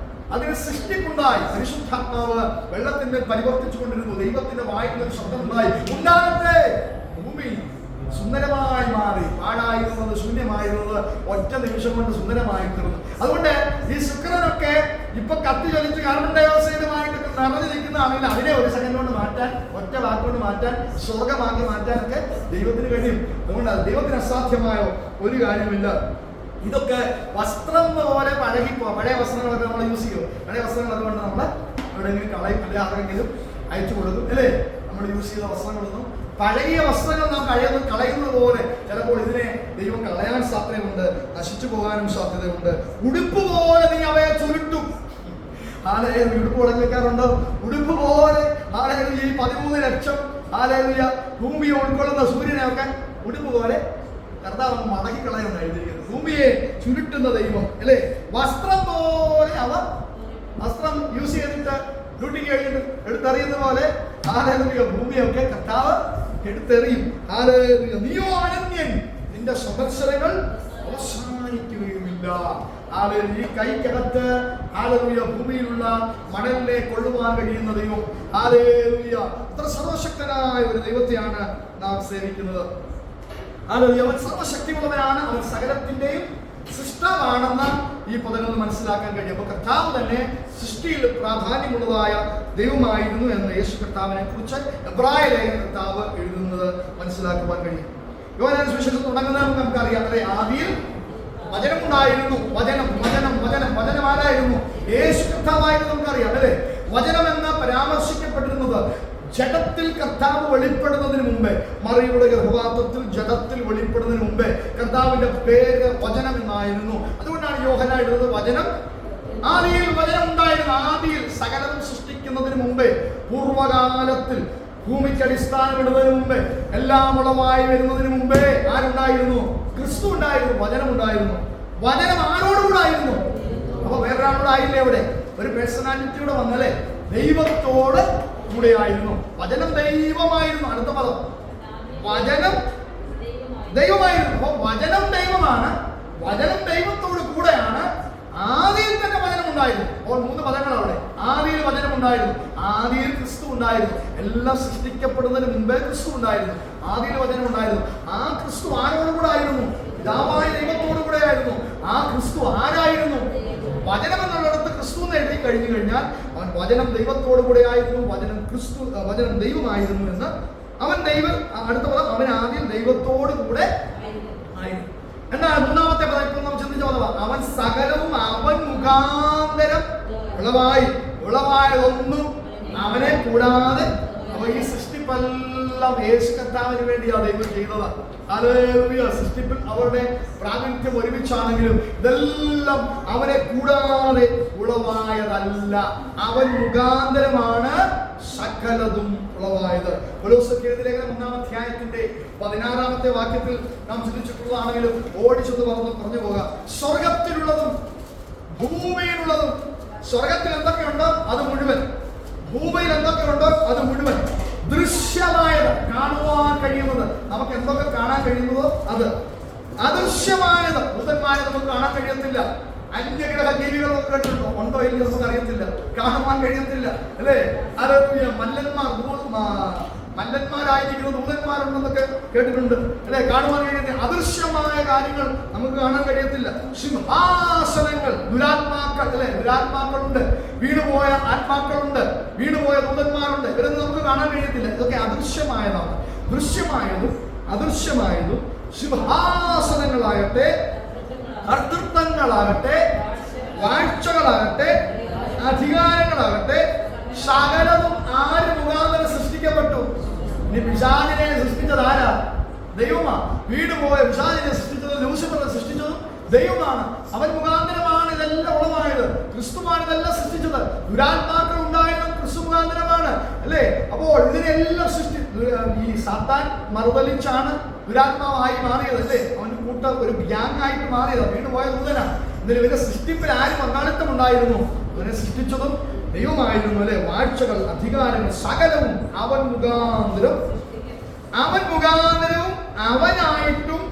Speaker 1: അതിന് സൃഷ്ടിപ്പുണ്ടായി. പരിശുദ്ധാത്മാവ് വെള്ളത്തിന്റെ പരിവർത്തിച്ചു കൊണ്ടിരുന്നു. ദൈവത്തിന്റെ വായിൽ ഒരു ശബ്ദമുണ്ടായി, ഉണ്ടാകട്ടെ. ഭൂമി സുന്ദരമായി മാറി. പാഴായിരുന്നത്, ശൂന്യമായിരുന്നത് ഒറ്റ നിമിഷം കൊണ്ട് സുന്ദരമായി തീർന്നു. അതുകൊണ്ട് ഈ ശുക്രനൊക്കെ ഇപ്പൊ കത്തി ജ്വലിച്ച് കാർബൺ ഡൈ ഓക്സൈഡുമായിട്ട് നിറഞ്ഞു നിൽക്കുന്നതാണെങ്കിൽ അതിനെ ഒരു സെക്കൻഡ് കൊണ്ട് മാറ്റാൻ, ഒറ്റ വാക്കുകൊണ്ട് മാറ്റാൻ, സ്വർഗമാക്കി മാറ്റാനൊക്കെ ദൈവത്തിന് കഴിയും. അതുകൊണ്ട് ദൈവത്തിന് അസാധ്യമായ ഒരു കാര്യമില്ല. ഇതൊക്കെ വസ്ത്രം പോലെ പഴയ വസ്ത്രങ്ങളൊക്കെ നമ്മൾ യൂസ് ചെയ്യും. പഴയ വസ്ത്രങ്ങൾ അതുകൊണ്ട് നമ്മൾ എവിടെയെങ്കിലും കളയും, അല്ലെങ്കിൽ ആരെങ്കിലും അയച്ചു കൊടുക്കും അല്ലേ. നമ്മൾ യൂസ് ചെയ്ത വസ്ത്രങ്ങളൊന്നും, പഴകിയ വസ്ത്രങ്ങൾ നാം കളയുന്നത് പോലെ ചിലപ്പോൾ ഇതിനെ ദൈവം കളയാൻ സാധ്യതയുണ്ട്, നശിച്ചു പോകാനും സാധ്യതയുണ്ട്. ഉടുപ്പ് പോലെ നീ അവയെ ചുരുട്ടും. ഉടുപ്പ് ഉടങ്ങി വെക്കാറുണ്ടോ? ഉടുപ്പ് പോലെ ഈ 13 ലക്ഷം ഭൂമിയെ ഉൾക്കൊള്ളുന്ന സൂര്യനെയൊക്കെ ഉടുപ്പ് പോലെ കർത്താവ് മടക്കിക്കളയെന്ന് എഴുതിയിരിക്കുന്നു. ഭൂമിയെ ചുരുട്ടുന്ന ദൈവം അല്ലേ. വസ്ത്രം പോലെ അവ വസ്ത്രം യൂസ് ചെയ്തിട്ട് ഡ്യൂട്ടിക്ക് കഴിഞ്ഞിട്ട് എടുത്തെറിയുന്ന പോലെ ഭൂമിയൊക്കെ കർത്താവ് എടുത്തെറിയും. നീയോ അനന്യൻ, നിന്റെ സദർശനങ്ങൾ അവസാനിക്കുകയുമില്ല. ഈ കൈക്കകത്ത് ഹല്ലേലൂയ ഭൂമിയിലുള്ള മണലിനെ കൊള്ളുവാൻ കഴിയുന്ന ദൈവം. ഹല്ലേലൂയ, അത്ര സർവശക്തനായ ഒരു ദൈവത്തെയാണ് നാം സേവിക്കുന്നത്. ഹല്ലേലൂയ, അവൻ സർവശക്തിയുള്ളവനാണ്, അവൻ സകലത്തിന്റെയും സൃഷ്ടാവാണെന്ന് ഈ പദങ്ങളിൽ മനസ്സിലാക്കാൻ കഴിയും. അപ്പൊ കർത്താവ് തന്നെ സൃഷ്ടിയിൽ പ്രാധാന്യമുള്ളതായ ദൈവമായിരുന്നു എന്ന് യേശു കർത്താവിനെ കുറിച്ച് എബ്രായ ലേഖന കർത്താവ് എഴുതുന്നത് മനസ്സിലാക്കുവാൻ കഴിയും. യോഹന്നാൻ സുവിശേഷം തുടങ്ങുന്നത് നമുക്കറിയാം. അല്ലെ, ആദിയിൽ വചനമുണ്ടായിരുന്നു. വചനം ആരായിരുന്നു? യേശു കർത്താവായിരുന്നു. നമുക്കറിയാം അല്ലെ. വചനം എന്ന് പരാമർശിക്കപ്പെട്ടിരുന്നത് ജഡത്തിൽ കർത്താവ് വെളിപ്പെടുന്നതിന് മുമ്പേ, മറിയുടെ ഗർഭപാത്രത്തിൽ ജഡത്തിൽ വെളിപ്പെടുന്നതിന് മുമ്പേ കർത്താവിന്റെ പേര് വചനം എന്നായിരുന്നു. അതുകൊണ്ടാണ് യോഹന്നാൻ എഴുതുന്നത് വചനം ആദിയിൽ വചനം ഉണ്ടായിരുന്നു. ആദിയിൽ സകലതും സൃഷ്ടിക്കുന്നതിന് മുമ്പേ, പൂർവകാലത്തിൽ ഭൂമിക്ക് അടിസ്ഥാനം ഇടുന്നതിന് മുമ്പേ, എല്ലാം ഉളവായി വരുന്നതിന് മുമ്പേ ആരുണ്ടായിരുന്നു? ക്രിസ്തു ഉണ്ടായിരുന്നു. വചനം ഉണ്ടായിരുന്നു. വചനം ആരോടുകൂടായിരുന്നു? അപ്പൊ വേറൊരാളോടായില്ലേ? അവിടെ ഒരു പേഴ്സണാലിറ്റിയുടെ വന്നല്ലേ, ദൈവത്തോട് കൂടെയായിരുന്നു. വചനം ദൈവമായിരുന്നു. അടുത്ത പദം വചനം ദൈവമായിരുന്നു. അപ്പൊ വചനം ദൈവമാണ്, വചനം ദൈവത്തോട് കൂടെയാണ്. ആദിയിൽ തന്നെ വചനം ഉണ്ടായിരുന്നു. അപ്പോൾ 3 പദങ്ങൾ അവിടെ. ആദിയിൽ വചനം ഉണ്ടായിരുന്നു, ആദിയിൽ ക്രിസ്തു ഉണ്ടായിരുന്നു. എല്ലാം സൃഷ്ടിക്കപ്പെടുന്നതിന് മുമ്പേ ക്രിസ്തു ഉണ്ടായിരുന്നു. ആദിയിൽ വചനം ഉണ്ടായിരുന്നു. ആ ക്രിസ്തു ആരോടുകൂടെ ആയിരുന്നു? പിതാവായ ദൈവത്തോടു കൂടെ ആയിരുന്നു. ആ ക്രിസ്തു ആരായിരുന്നു? വചനം എന്നുള്ളിടത്ത് ക്രിസ്തു എന്ന് എഴുതി കഴിഞ്ഞു കഴിഞ്ഞാൽ അവൻ വചനം ദൈവത്തോടു കൂടെ ആയിരുന്നു, വചനം ദൈവമായിരുന്നു എന്ന് അവൻ അടുത്ത പദം അവൻ ആദ്യം ദൈവത്തോടു കൂടെ ആയിരുന്നു. എന്നാൽ 3-ാമത്തെ പദം ഇപ്പോൾ നാം ചിന്തിച്ച പദം അവൻ സകലവും അവൻ മുഖാന്തരം ഉളവായതൊന്നും അവനെ കൂടാതെ. അപ്പൊ ഈ സൃഷ്ടിപ്പെല്ലാം യേശു കർത്താവിന് വേണ്ടിയാണ് ദൈവം ചെയ്തത്. ഹല്ലേലൂയ. സൃഷ്ടിപ്പിൽ അവരുടെ പ്രാതിനിധ്യം ഒരുമിച്ചാണെങ്കിലും ഇതെല്ലാം അവനെ കൂടാതെ ഉളവായതല്ല, അവൻ മുഖാന്തരമാണ് സകലതും ഉളവായത്. കൊലോസ്യർക്കെഴുതിയ ലേഖനം 1-ാം അധ്യായത്തിന്റെ 16-ാമത്തെ വാക്യത്തിൽ നാം ചിന്തിച്ചിട്ടുള്ളതാണെങ്കിലും ഓടിച്ചൊന്ന് പറഞ്ഞു പോകാം. സ്വർഗത്തിലുള്ളതും ഭൂമിയിലുള്ളതും, സ്വർഗത്തിൽ എന്തൊക്കെയുണ്ടോ അത് മുഴുവൻ, ഭൂമിയിൽ എന്തൊക്കെയുണ്ടോ അത് മുഴുവൻ, ദൃശ്യമായത് കാണുവാൻ കഴിയുന്നത്, നമുക്ക് എന്തൊക്കെ കാണാൻ കഴിയുന്നതോ അത്, അദൃശ്യമായത് ഭൂതന്മാരെ നമുക്ക് കാണാൻ കഴിയത്തില്ല. അന്യഗ്രഹ ജീവികൾ കേട്ടിട്ടുണ്ടോ? ഉണ്ടോ ഇല്ലയോ നമുക്ക് അറിയത്തില്ല, കാണുവാൻ കഴിയത്തില്ല അല്ലേ. അത് മല്ലന്മാരായിരിക്കുന്ന ദൂതന്മാരുണ്ടെന്നൊക്കെ കേട്ടിട്ടുണ്ട് അല്ലെ. കാണുവാൻ കഴിയത്തില്ല. അദൃശ്യമായ കാര്യങ്ങൾ നമുക്ക് കാണാൻ കഴിയത്തില്ല. സിംഹാസനങ്ങൾ, ദുരാത്മാക്കൾ അല്ലെ, ദുരാത്മാക്കളുണ്ട്, വീണുപോയ ആത്മാക്കളുണ്ട്, വീണുപോയ ദൂതന്മാരുണ്ട്, ഇവരൊന്നും നമുക്ക് കാണാൻ കഴിയത്തില്ല. ഇതൊക്കെ അദൃശ്യമായതാണ്. ദൃശ്യമായതും അദൃശ്യമായതും സിംഹാസനങ്ങളാകട്ടെ, കർത്തൃത്വങ്ങളാകട്ടെ, വാഴ്ചകളാകട്ടെ, അധികാരങ്ങളാകട്ടെ, സകലതും ആര് മുഖാന്തരം സൃഷ്ടിക്കപ്പെട്ടു? ഇനി പിശാചിനെ സൃഷ്ടിച്ചത് ആരാ? ദൈവമാ. വീണുപോയ പിശാചിനെ സൃഷ്ടിച്ചത്, ലൂസിഫറിനെ സൃഷ്ടിച്ചതും ദൈവമാണ്. അവൻ മുഖാന്തരമാണ് ഇതെല്ലാം ഉളവായത്. ക്രിസ്തുവാണ് ഇതെല്ലാം സൃഷ്ടിച്ചത്. ദുരാത്മാക്കൾ ഉണ്ടായതും ക്രിസ്തു മുഖാന്തരമാണ് അല്ലേ. അപ്പോൾ ഇതിനെല്ലാം ഈ സാത്താൻ മറുതലിച്ചാണ് ദുരാത്മാവായി മാറിയത് അല്ലേ. അവന് ഒരു ഗ്യാങ് ആയിട്ട് മാറിയത് വീണുപോയ ദൂതനാണ്. എന്നിട്ട് ഇവന്റെ സൃഷ്ടിപ്പിൽ ആരും പങ്കാളിത്തം ഉണ്ടായിരുന്നു? അവനെ സൃഷ്ടിച്ചതും ദൈവമായിരുന്നു അല്ലെ. വാഴ്ചകൾ, അധികാരങ്ങൾ സകലവും അവൻ മുഖാന്തരവും അവനായിട്ടും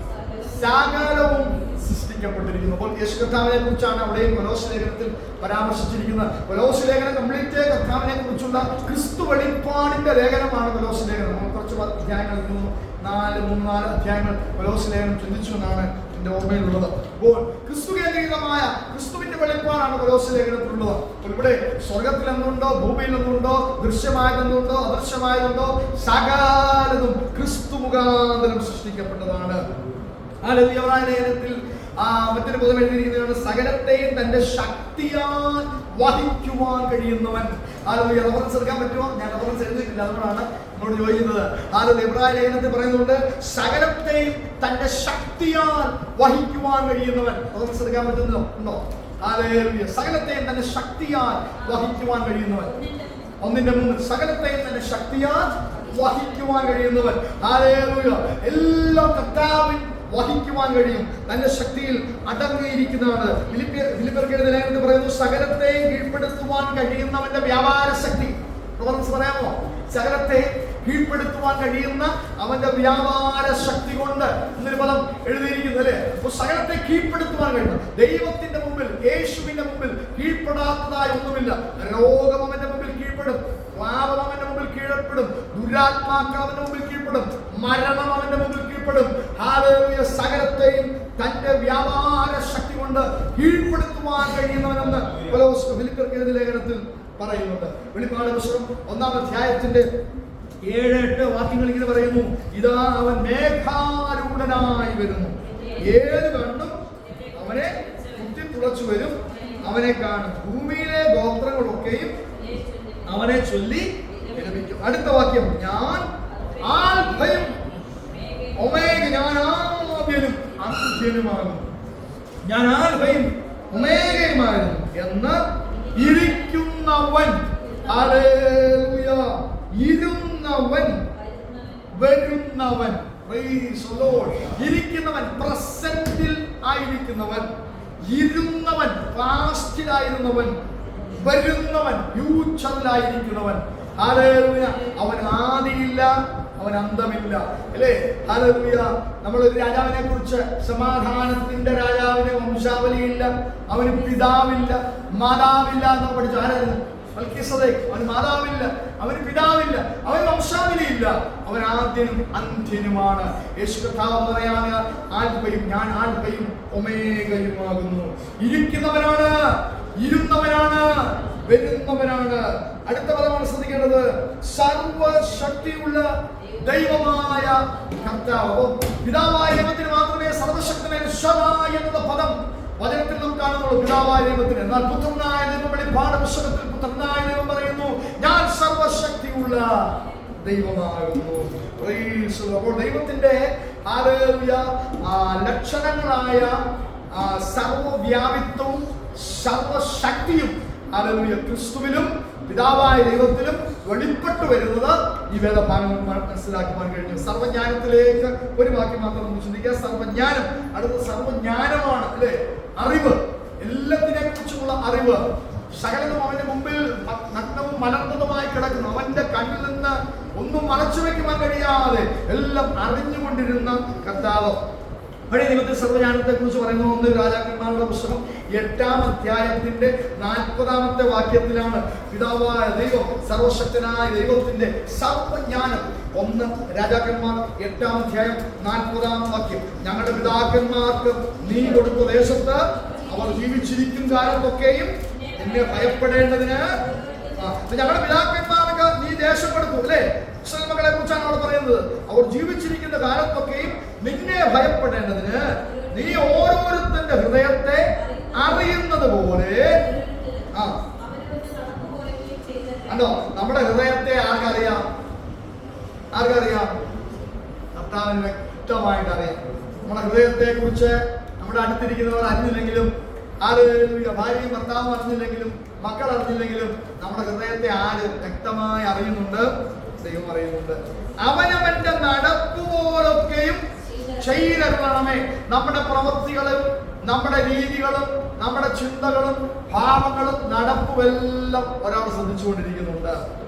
Speaker 1: സകലവും സൃഷ്ടിക്കപ്പെട്ടിരിക്കുന്നു. അപ്പോൾ യേശു കർത്താവിനെ കുറിച്ചാണ് അവിടെയും കൊലോസ്യ ലേഖനത്തിൽ പരാമർശിച്ചിരിക്കുന്നത്. കൊലോസ്യ ലേഖനം കംപ്ലീറ്റ് കർത്താവിനെ കുറിച്ചുള്ള ക്രിസ്തു വെളിപ്പാടിന്റെ ലേഖനമാണ് കൊലോസ്യ ലേഖനം. നമ്മൾ കുറച്ച് അധ്യായങ്ങൾ 3-4 അധ്യായങ്ങൾ കൊലോസ്യ ലേഖനം ചിന്തിച്ചു എന്നാണ് എന്റെ ഓർമ്മയിലുള്ളത്. അപ്പോൾ ക്രിസ്തു കേന്ദ്രീകൃതമായ ക്രിസ്തുവിന്റെ വെളിപ്പാടാണ് കൊലോസ്യ ലേഖനത്തിലുള്ളത്. ഇവിടെ സ്വർഗത്തിൽ എന്തുണ്ടോ, ഭൂമിയിൽ എന്തുണ്ടോ, ദൃശ്യമായതെന്തുണ്ടോ, അദൃശ്യമായതുണ്ടോ, സകലതും ക്രിസ്തു മുഖാന്തരം സൃഷ്ടിക്കപ്പെട്ടതാണ്. എബ്രായ ലേഖനത്തിൽ മറ്റൊരു പദം എഴുതിയിരിക്കുന്നതാണ് സകലത്തെയും തന്റെ ശക്തിയാൽ വഹിക്കുവാൻ കഴിയുന്നവൻ. റഫറൻസ് എടുക്കാൻ പറ്റുമോ? ഞാൻ റഫറൻസ് എഴുതിയിട്ടില്ല, അതുകൊണ്ടാണ് നമ്മളോട് ചോദിക്കുന്നത്. എബ്രായ ലേഖനത്തിൽ പറയുന്നുണ്ട് സകലത്തെയും തന്റെ ശക്തിയാൽ വഹിക്കുവാൻ കഴിയുന്നവൻ. റഫറൻസ് എടുക്കാൻ പറ്റുന്നോ? ഉണ്ടോ? സകലത്തെയും തന്റെ ശക്തിയാൽ വഹിക്കുവാൻ കഴിയുന്നവൻ. 1:3 സകലത്തെയും തന്റെ ശക്തിയാൽ വഹിക്കുവാൻ കഴിയുന്നവൻ. എല്ലാം കർത്താവിൻ വഹിക്കുവാൻ കഴിയും, തന്റെ ശക്തിയിൽ അടങ്ങിയിരിക്കുന്നതാണ്. ഫിലിപ്പിയർക്ക് എഴുതിയ ലേഖനത്തിൽ പറയുന്നു സകലത്തെയും കീഴ്പ്പെടുത്തുവാൻ കഴിയുന്നവന്റെ വ്യാപാര ശക്തി. പറയാമോ? സകലത്തെ കീഴ്പ്പെടുത്തുവാൻ കഴിയുന്ന അവന്റെ വ്യാപാര ശക്തി കൊണ്ട് എന്നൊരു പദം എഴുതിയിരിക്കുന്നത് അല്ലേ. അപ്പൊ സകലത്തെ കീഴ്പ്പെടുത്തുവാൻ കഴിയുന്നു. ദൈവത്തിന്റെ മുമ്പിൽ, യേശുവിന്റെ മുമ്പിൽ കീഴ്പ്പെടാത്തതായ ഒന്നുമില്ല. രോഗം അവന്റെ മുമ്പിൽ കീഴ്പ്പെടും, പാപം അവന്റെ മുമ്പിൽ കീഴ്പ്പെടും, ദുരാത്മാക്കൾ അവന്റെ മുമ്പിൽ കീഴ്പ്പെടും, മരണം അവന്റെ മുമ്പിൽ കീഴ്പ്പെടും. ഹല്ലേലൂയ. സകലത്തെയും തന്റെ വ്യാപാര ശക്തി കൊണ്ട് കീഴ്പ്പെടുത്തുവാൻ കഴിയുന്നവനെന്ന് പൗലോസ് ഫിലിപ്പിയർക്ക് എഴുതിയ ലേഖനത്തിൽ പറയുന്നുണ്ട്. വെളിപ്പാട് പുസ്തകം 1-ാം അധ്യായത്തിന്റെ 7-8 വാക്യങ്ങൾ ഇങ്ങനെ പറയുന്നു: ഇതാ അവൻ മേഘാരൂഢനായി വരുന്നു, ഏത് കണ്ണും അവനെ കുത്തിത്തുളച്ചു വരും, അവനെ കാണും, ഭൂമിയിലെ ഗോത്രങ്ങളൊക്കെയും അവനെ ചൊല്ലി വിലപിക്കും. അടുത്ത വാക്യം: ഞാൻ ആൽഫയും ഒമേഗ, ഞാൻ ആദ്യനും അന്ത്യനുമാകുന്നു, ഞാൻ ആൽഫയും ഒമേഗയുമാകുന്നു എന്ന് ഇരിക്കുന്നവൻ, ഹല്ലേലൂയ, ഇരുന്നവൻ, വരുന്നവൻ, പ്രൈസ് ദി ലോർഡ്. ഇരിക്കുന്നവൻ പ്രസന്റിൽ ആയിരിക്കുന്നവൻ, ഇരുന്നവൻ പാസ്റ്റിലായിരുന്നവൻ, വരുന്നവൻ ഫ്യൂച്ചറിലായിരിക്കുന്നവൻ. ഹല്ലേലൂയ. അവൻ ആദിയില്ല, അവൻ അന്തമില്ല, അല്ലേ? ഹല്ലേലൂയ. നമ്മളൊരു രാജാവിനെ കുറിച്ച്, സമാധാനത്തിന്റെ രാജാവിന് വംശാവലിയില്ല, അവന് പിതാവില്ല മാതാവില്ല എന്ന് പഠിച്ചു. ആരായിരുന്നു? മൽക്കീസേദെക്ക്. അവന് മാതാവില്ല, അവന് പിതാവില്ല, അവന് വംശാവലിയില്ല, അവൻ ആദ്യനും അന്ത്യനുമാണ്. യേശു കർത്താവ് പറയാണ്: ആൽഫയും, ഞാൻ ആൽഫയും ഒമേഗയുമാകുന്നു. ഇരിക്കുന്നവനാണ്, ഇരുന്നവനാണ്, വരുന്നവനാണ്. അടുത്ത പദമാണ് ശ്രദ്ധിക്കേണ്ടത്: സർവശക്തിയുള്ള ദൈവമായ കർത്താവ്. പിതാവായ ദൈവത്തിന് മാത്രമേ സർവശക്തനായ ശദായ് എന്ന പദം വചനത്തിൽ നാം കാണുന്നുള്ളൂ, പിതാവായ ദൈവത്തിന്. എന്നാൽ പുത്രനായ ദൈവം വെളിപ്പാട് പുസ്തകത്തിൽ പുത്രനായ ദൈവം പറയുന്നു: ഞാൻ സർവശക്തിയുള്ള ദൈവമാകുന്നു. അപ്പോൾ ദൈവത്തിന്റെ ലക്ഷണങ്ങളായ സർവവ്യാപിത്വവും സർവശക്തിയും ക്രിസ്തുവിലും പിതാവായ ദൈവത്തിലും വെളിപ്പെട്ടു വരുന്നത് ഈ വേദഭാഗം മനസ്സിലാക്കുവാൻ കഴിഞ്ഞു. സർവജ്ഞാനത്തിലേക്ക് ഒരു വാക്യം മാത്രം നമുക്ക് ചിന്തിക്കുക. സർവജ്ഞാനം, അടുത്ത സർവജ്ഞാനമാണ്, അല്ലെ? അറിവ്, എല്ലാത്തിനെ കുറിച്ചുമുള്ള അറിവ്. സകലതും അവന്റെ മുമ്പിൽ നഗ്നവും മലർന്നതുമായി കിടക്കുന്നു. അവന്റെ കണ്ണിൽ നിന്ന് ഒന്നും മറച്ചു വെക്കുവാൻ കഴിയാതെ എല്ലാം അറിഞ്ഞുകൊണ്ടിരുന്ന കർത്താവ്. പഴയ നിയമത്തിൽ സർവ്വജ്ഞാനത്തെ കുറിച്ച് പറയുന്ന 1 രാജാക്കന്മാരുടെ പുസ്തകം 8-ാം അധ്യായത്തിന്റെ 40-ാമത്തെ വാക്യത്തിലാണ് പിതാവായ ദൈവം, സർവശക്തനായ ദൈവത്തിന്റെ സർവജ്ഞാനം. 1 രാജാക്കന്മാർ 8-ാം അധ്യായം 40-ാം വാക്യം: ഞങ്ങളുടെ പിതാക്കന്മാർക്ക് നീ കൊടുത്ത ദേശത്ത് അവർ ജീവിച്ചിരിക്കും കാലത്തൊക്കെയും എന്നെ ഭയപ്പെടേണ്ടതിന്. ഞങ്ങളുടെ പിതാക്കന്മാർക്ക് നീ ദേശം കൊടുത്തു, അല്ലേ? ഇസ്രായേൽ മക്കളെ കുറിച്ചാണ് അവിടെ പറയുന്നത്. അവർ ജീവിച്ചിരിക്കുന്ന കാലത്തൊക്കെയും നിന്നെ ഭയപ്പെടേണ്ടതിന് നീ ഓരോരുത്തന്റെ ഹൃദയത്തെ അറിയുന്നത് പോലെ. കണ്ടോ, നമ്മുടെ ഹൃദയത്തെ ആർക്കറിയാം? ആർക്കറിയാം? കർത്താവിന് വ്യക്തമായിട്ട് അറിയാം. നമ്മുടെ ഹൃദയത്തെ കുറിച്ച് നമ്മുടെ അടുത്തിരിക്കുന്നവർ അറിഞ്ഞില്ലെങ്കിലും, ഭാര്യയും ഭർത്താവും അറിഞ്ഞില്ലെങ്കിലും, മക്കൾ അറിഞ്ഞില്ലെങ്കിലും, നമ്മുടെ ഹൃദയത്തെ ആര് വ്യക്തമായി അറിയുന്നുണ്ട്? ദൈവം അറിയുന്നുണ്ട്. അവനവന്റെ നടപ്പുപോലൊക്കെയും ചെയ്യരുതണമേ. നമ്മുടെ പ്രവൃത്തികളും നമ്മുടെ രീതികളും നമ്മുടെ ചിന്തകളും ഭാവങ്ങളും നടപ്പുമെല്ലാം ഒരാൾ ശ്രദ്ധിച്ചുകൊണ്ടിരിക്കുന്നുണ്ട്.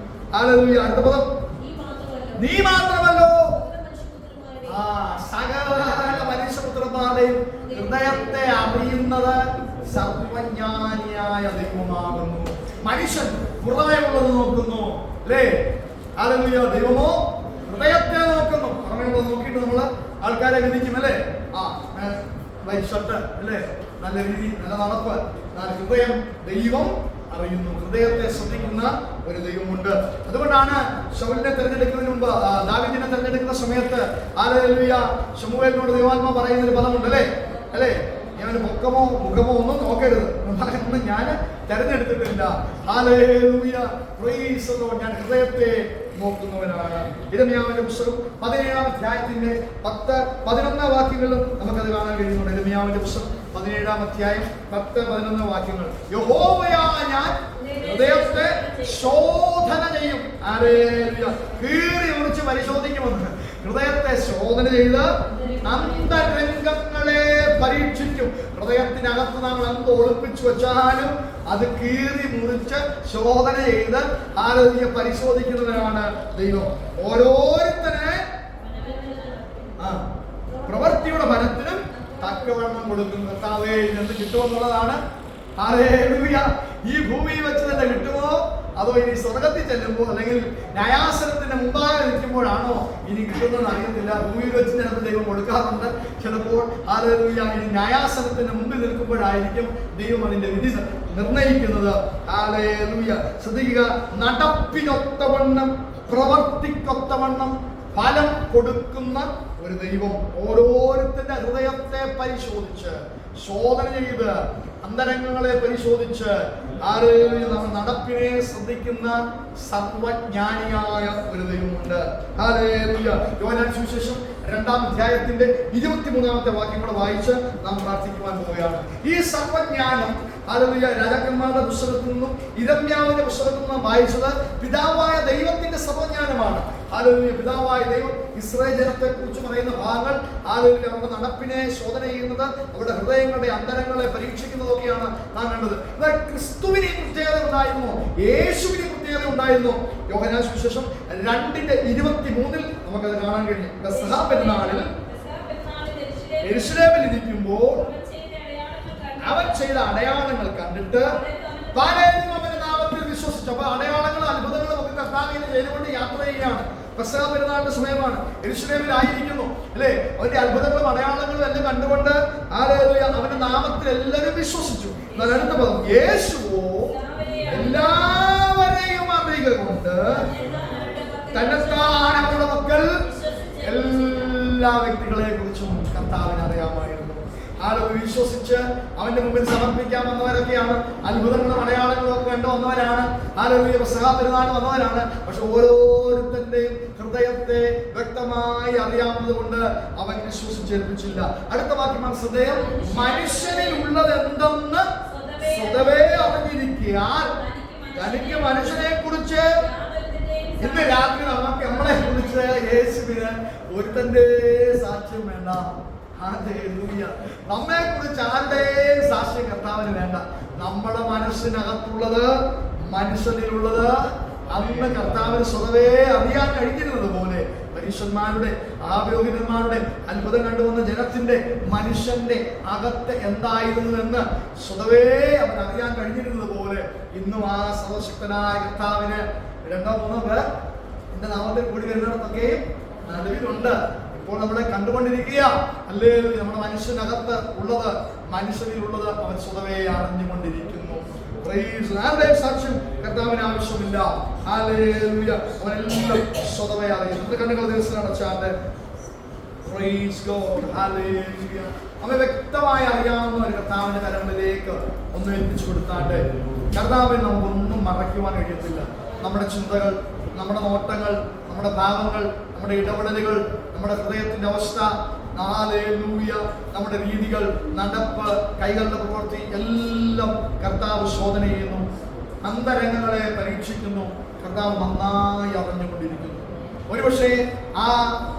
Speaker 1: ഹല്ലേലൂയ. അടുത്ത പദം: നീ മാത്രമല്ലോ. സകല മനുഷ്യപുത്രന്മാരുടെയും ഹൃദയത്തെ അറിയുന്നത് സർവജ്ഞാനിയായ ദൈവമാകുന്നു. മനുഷ്യൻ പുറമേ ഉള്ളത് നോക്കുന്നു, അല്ലേ? ഹല്ലേലൂയ. ദൈവമോ ഹൃദയത്തെ നോക്കുന്നു. പുറമേ ഉള്ളത് നോക്കിയിട്ട് നമ്മള് ആൾക്കാരെ വിധിക്കും, അല്ലേ? വൈറ്റ് ഷർട്ട്, അല്ലേ? നല്ല രീതി, നല്ല നടപ്പ്. ഹൃദയം ദൈവം അറിയുന്നു. ഹൃദയത്തെ ശ്രദ്ധിക്കുന്ന ഒരു ദൈവമുണ്ട്. അതുകൊണ്ടാണ് ശൗലിനെ തെരഞ്ഞെടുക്കുന്നതിന് മുമ്പ്, ദാവീദിനെ തെരഞ്ഞെടുക്കുന്ന സമയത്ത് ഹല്ലേലൂയ, ശമൂവേലിനോട് ദൈവാത്മാ പറയുന്ന ഒരു പദമുണ്ട്, അല്ലേ? ഞാൻ പൊക്കമോ മുഖമോ ഒന്നും നോക്കരുത്, ഒന്നും ഞാൻ തെരഞ്ഞെടുത്തിട്ടില്ല. Hallelujah, praise the lord. ഞാൻ ഹൃദയത്തെ നോക്കുന്നവനാണ്. യിരെമ്യാവിന്റെ പുസ്തകം 17-ാം അധ്യായത്തിന്റെ 10-11 വാക്യങ്ങളും നമുക്കത് കാണാൻ കഴിയുന്നുണ്ട്. യിരെമ്യാവിന്റെ പുസ്തകം 17-ാം അധ്യായം 10-11 വാക്യങ്ങൾ: യഹോവയായ ഞാൻ ഹൃദയത്തെ ശോധന ചെയ്യും. ഹല്ലേലൂയ. കീറി മുറിച്ച് പരിശോധിക്കുമെന്ന്. ഹൃദയത്തെ ശോധന ചെയ്ത് അന്തരംഗങ്ങളെ പരീക്ഷിക്കും. ഹൃദയത്തിനകത്ത് നാം എന്ത് ഒളിപ്പിച്ചു വെച്ചാലും അത് കീറി മുറിച്ച് ശോധന ചെയ്ത് ആരോഗ്യ പരിശോധിക്കുന്നവരാണ് ദൈവം. ഓരോരുത്തരെ പ്രവൃത്തിയുടെ ഫലത്തിനും തക്കവണ്ണം കൊടുക്കും. കർത്താവേ എന്ത് കിട്ടുമെന്നുള്ളതാണ്. ഹല്ലേലൂയ. ഈ ഭൂമിയിൽ വെച്ച് തന്നെ കിട്ടുമോ, അതോ ഇനി സ്വർഗത്തിൽ ചെല്ലുമ്പോൾ അല്ലെങ്കിൽ ന്യായാസനത്തിന്റെ മുമ്പാകെ നിൽക്കുമ്പോഴാണോ ഇനി കിട്ടുന്നതെന്ന് അറിയത്തില്ല. ഭൂമിയിൽ വെച്ച് ചിലപ്പോൾ ദൈവം കൊടുക്കാറുണ്ട്. ചിലപ്പോൾ ഹല്ലേലൂയ ഇനി ന്യായാസനത്തിന്റെ മുമ്പിൽ നിൽക്കുമ്പോഴായിരിക്കും ദൈവം അതിന്റെ വിധി നിർണയിക്കുന്നത്. ഹല്ലേലൂയ. ശ്രദ്ധിക്കുക, നടപ്പിനൊത്തവണ്ണം പ്രവർത്തിക്കൊത്തവണ്ണം ഫലം കൊടുക്കുന്ന ഒരു ദൈവം. ഓരോരുത്തരുടെ ഹൃദയത്തെ പരിശോധിച്ച് ശോധന ചെയ്ത് അന്തരംഗങ്ങളെ പരിശോധിച്ച് നമ്മൾ നടപ്പിനെ ശ്രദ്ധിക്കുന്ന സർവജ്ഞാനിയായ ഒരു ദൈവമുണ്ട്. ഹല്ലേലൂയ. യോഹന്നാൻ സുവിശേഷം 2-ാം അധ്യായത്തിന്റെ 23-ാമത്തെ വാക്യം കൂടെ വായിച്ച് നാം പ്രാർത്ഥിക്കുവാൻ പോവുകയാണ്. ഈ സർവജ്ഞാനം ഹല്ലേലൂയ രാജാക്കന്മാരുടെ പുസ്തകത്തിൽ നിന്നും ഇരമ്യാവിന്റെ പുസ്തകത്തിൽ നിന്നും വായിച്ചത് പിതാവായ ദൈവത്തിന്റെ സർവജ്ഞാനമാണ്. ഹല്ലേലൂയ. പിതാവായ ദൈവം ഇസ്രായേൽ ജനത്തെ കുറിച്ച് പറയുന്ന ഭാഗങ്ങൾ ഹല്ലേലൂയ അവരുടെ നടപ്പിനെ ശോധന ചെയ്യുന്നത്, അവരുടെ ഹൃദയങ്ങളുടെ അന്തരങ്ങളെ പരീക്ഷിക്കുന്നതൊക്കെയാണ് നാം കണ്ടത്. ക്രിസ്തുവിന് പ്രത്യേകത ഉണ്ടായിരുന്നു, യേശുവിന് പ്രത്യേകത ഉണ്ടായിരുന്നു. യോഹന്നാൻ സുവിശേഷം 2:23 നമുക്കത് കാണാൻ കഴിയും. പെസഹ പെരുന്നാളിൽ യെരൂശലേമിൽ ഇരിക്കുമ്പോൾ അവൻ ചെയ്ത അടയാളങ്ങൾ കണ്ടിട്ട് പലരും അവന്റെ നാമത്തിൽ വിശ്വസിച്ചു. അപ്പൊ അടയാളങ്ങളും അത്ഭുതങ്ങളും ഒക്കെ കർത്താവിനെ ചെയ്തുകൊണ്ട് യാത്ര ചെയ്യുകയാണ്. പെസഹ പെരുന്നാളിന്റെ സമയമാണ്, യെരൂശലേമിൽ ആയിരിക്കുന്നു അല്ലെ. അവന്റെ അത്ഭുതങ്ങളും അടയാളങ്ങളും എല്ലാം കണ്ടുകൊണ്ട് അവന്റെ നാമത്തിൽ എല്ലാവരും വിശ്വസിച്ചു. എന്നാൽ അടുത്ത പദം, യേശുവോ എല്ലാവരെയും അറിയുകൊണ്ട് തന്നെത്താൻ അവരുടെ മക്കൾ എല്ലാ വ്യക്തികളെ കുറിച്ചും കർത്താവിനെ അറിയാമായിരുന്നു. ആളുകൾ വിശ്വസിച്ച് അവന്റെ മുമ്പിൽ സമർപ്പിക്കാൻ വന്നവരൊക്കെയാണ്. അത്ഭുതങ്ങളും അടയാളങ്ങളും ഒക്കെ കണ്ടു വന്നവരാണ്. ആളുകൾ പെസഹ പെരുന്നാൾ വന്നവരാണ്. പക്ഷെ ഓരോരുത്തരുടെയും ഹൃദയത്തെ വ്യക്തമായി അറിയാവുന്നത് കൊണ്ട് അവൻ വിശ്വസിച്ചേൽപ്പിച്ചില്ല. അടുത്ത വാക്യമാണ്, ഹൃദയം മനുഷ്യനിൽ ഉള്ളത് എന്തെന്ന് സ്വതവേ അറിഞ്ഞിരിക്കാൻ തനിക്ക് മനുഷ്യനെ കുറിച്ച് ഇന്ന് രാത്രി നമ്മളെ കുറിച്ച് യേശുവിന് ഒരുത്തന്റെ സാക്ഷ്യം വേണ്ട. നമ്മെ കുറിച്ച് ആരുടെയും സാക്ഷ്യം കർത്താവിന് വേണ്ട. നമ്മുടെ മനസ്സിനകത്തുള്ളത്, മനുഷ്യനിലുള്ളത് അന്ന് കർത്താവിന് സ്വതവേ അറിയാൻ കഴിഞ്ഞിരുന്നത് പോലെ പരീക്ഷന്മാരുടെ ആരോഗ്യന്മാരുടെ അത്ഭുതം കണ്ടുവന്ന ജനത്തിന്റെ മനുഷ്യന്റെ അകത്ത് എന്തായിരുന്നുവെന്ന് സ്വതവേ അവൻ അറിയാൻ കഴിഞ്ഞിരുന്നത് പോലെ ഇന്നും ആ സർവശക്തനായ കർത്താവിന് 2-3 പേർ എന്റെ നാമത്തിൽ കൂടി വരുന്നിടത്തൊക്കെയും നടുവിലുണ്ട്. ഇപ്പോൾ നമ്മളെ കണ്ടുകൊണ്ടിരിക്കുക. അല്ലേ, നമ്മുടെ മനുഷ്യനകത്ത് ഉള്ളത്, മനുഷ്യനിലുള്ളത് അവൻ സ്വതവേ അറിഞ്ഞുകൊണ്ടിരിക്കുന്നു. സാക്ഷ്യം കർത്താവിന് ആവശ്യമില്ല. ഹല്ലേലൂയ. അവനെല്ലാം സ്വതവേ അറിയുന്നു. നമ്മുടെ കണ്ണുകൾ ദിവസം അടച്ചാണ്ട് അവനെ വ്യക്തമായി അറിയാവുന്ന ഒരു കർത്താവിന്റെ കരങ്ങളിലേക്ക് ഒന്ന് ഏൽപ്പിച്ചു കൊടുത്താണ്ട് കർത്താവിന് നമുക്കൊന്നും മറയ്ക്കുവാൻ കഴിയത്തില്ല. നമ്മുടെ ചിന്തകൾ, നമ്മുടെ നോട്ടങ്ങൾ, നമ്മുടെ ഭാവങ്ങൾ, നമ്മുടെ ഇടപെടലുകൾ, നമ്മുടെ ഹൃദയത്തിന്റെ അവസ്ഥ, ഹല്ലേലൂയ, നമ്മുടെ രീതികൾ, നടപ്പ്, കൈകളുടെ പ്രവൃത്തി എല്ലാം കർത്താവ് ശോധന ചെയ്യുന്നു. അന്തരംഗങ്ങളെ പരീക്ഷിക്കുന്നു. കർത്താവ് നന്നായി അറിഞ്ഞുകൊണ്ടിരിക്കുന്നു. ഒരുപക്ഷെ ആ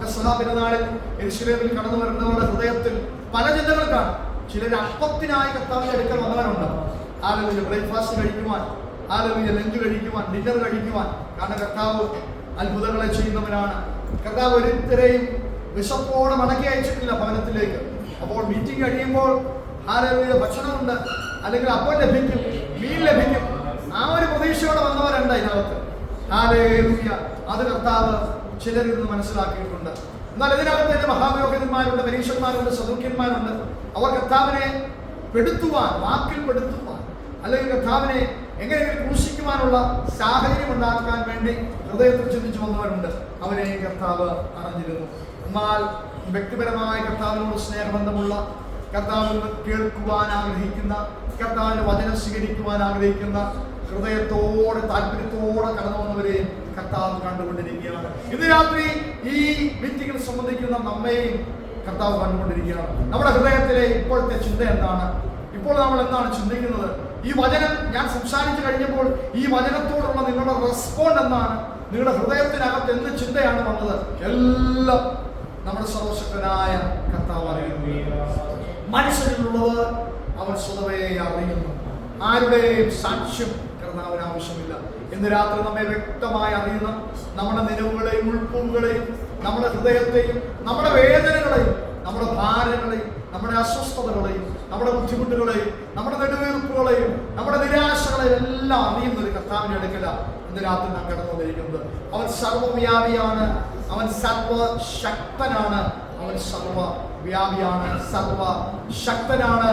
Speaker 1: പെസഹ പെരുന്നാളിൽ യെരൂശലേമിൽ കടന്നു വരുന്നവരുടെ ഹൃദയത്തിൽ പല ചിന്തകൾ കാണും. ചിലർ അപ്പത്തിനായി കർത്താവിന്റെ അടുക്കൽ വന്നവരുണ്ട്. ഹല്ലേലൂയ, ബ്രേക്ക്ഫാസ്റ്റ് കഴിക്കുവാൻ, ഹല്ലേലൂയ, ലഞ്ച് കഴിക്കുവാൻ, ഡിന്നർ കഴിക്കുവാൻ. കാരണം കർത്താവ് അത്ഭുതങ്ങളെ ചെയ്യുന്നവനാണ്. കർത്താവ് ഒരിക്കലെയും വിശപ്പോടെ മടക്കി അയച്ചിട്ടില്ല ഭവനത്തിലേക്ക്. അപ്പോൾ മീറ്റിംഗ് കഴിയുമ്പോൾ ഹല്ലേലൂയ ഭക്ഷണമുണ്ട്, അല്ലെങ്കിൽ അപ്പം ലഭിക്കും, മീൻ ലഭിക്കും. ആ ഒരു പ്രതീക്ഷയോടെ വന്നവരുണ്ട് ഇതിനകത്ത്. ഹല്ലേലൂയ. അത് കർത്താവ് ചിലരിൽ നിന്ന് മനസ്സിലാക്കിയിട്ടുണ്ട്. എന്നാൽ ഇതിനകത്ത് തന്നെ മഹാപുരോഹിതന്മാരുണ്ട്, പരീക്ഷന്മാരുണ്ട്, സദൂക്യന്മാരുണ്ട്. അവർ കർത്താവിനെ പെടുത്തുവാൻ, വാക്കിൽ പെടുത്തുവാൻ, അല്ലെങ്കിൽ കർത്താവിനെ എങ്ങനെയെങ്കിലും ക്രൂശിക്കുവാനുള്ള സാഹചര്യം ഉണ്ടാക്കാൻ വേണ്ടി ഹൃദയത്തിൽ ചിന്തിച്ചു വന്നവരുണ്ട്. അവരെ കർത്താവ് അറിഞ്ഞിരുന്നു. എന്നാൽ വ്യക്തിപരമായ കർത്താവിനോട് സ്നേഹബന്ധമുള്ള, കർത്താവിൽ കേൾക്കുവാൻ ആഗ്രഹിക്കുന്ന, കർത്താവിന്റെ വചനം സ്വീകരിക്കുവാൻ ആഗ്രഹിക്കുന്ന, ഹൃദയത്തോടെ താല്പര്യത്തോടെ കടന്നു വന്നവരെ കർത്താവ് കണ്ടുകൊണ്ടിരിക്കുകയാണ്. ഇന്ന് രാത്രി ഈ മീറ്റിംഗിൽ സംബന്ധിക്കുന്ന നമ്മയും കർത്താവ് കണ്ടുകൊണ്ടിരിക്കുകയാണ്. നമ്മുടെ ഹൃദയത്തിലെ ഇപ്പോഴത്തെ ചിന്ത എന്താണ്? ഇപ്പോൾ നമ്മൾ എന്താണ് ചിന്തിക്കുന്നത്? ഈ വചനം ഞാൻ സംസാരിച്ചു കഴിഞ്ഞപ്പോൾ ഈ വചനത്തോടുള്ള നിങ്ങളുടെ റെസ്പോണ്ട് എന്താണ്? നിങ്ങളുടെ ഹൃദയത്തിനകത്ത് എന്ത് ചിന്തയാണ് വന്നത്? എല്ലാം നമ്മുടെ സർവശക്തനായ കർത്താവ് അറിയുന്നു. മനുഷ്യനിലുള്ളത് അവൻ സ്വതവേ അറിയുന്നു. ആരുടെയും സാക്ഷ്യം കർത്താവിന് ആവശ്യമില്ല. ഇന്ന് രാത്രി നമ്മെ വ്യക്തമായി അറിയുന്ന നമ്മുടെ നിലവുകളെയും ഉൾപ്പുകളെയും നമ്മുടെ ഹൃദയത്തെയും നമ്മുടെ വേദനകളെയും നമ്മുടെ ഭാരങ്ങളെയും നമ്മുടെ അസ്വസ്ഥതകളെയും നമ്മുടെ ബുദ്ധിമുട്ടുകളെയും നമ്മുടെ നെടുവീർപ്പുകളെയും നമ്മുടെ നിരാശകളെയും എല്ലാം അറിയുന്ന ഒരു കർത്താവിന്റെ അടുക്കല ഇന്ന് രാത്രി നാം കടന്നു വന്നിരിക്കുന്നത്. അവൻ സർവ്വവ്യാപിയാണ്, അവൻ സർവശക്തനാണ്, അവൻ സർവ്വവ്യാപിയാണ്, സർവശക്തനാണ്,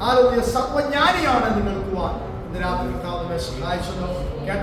Speaker 1: ആരോഗ്യ സർവജ്ഞാനിയാണ് എന്ന് കേൾക്കുവാൻ ഇന്ന് രാത്രി കർത്താവ് നമ്മെ സഹായിച്ചല്ലോ. കേട്ട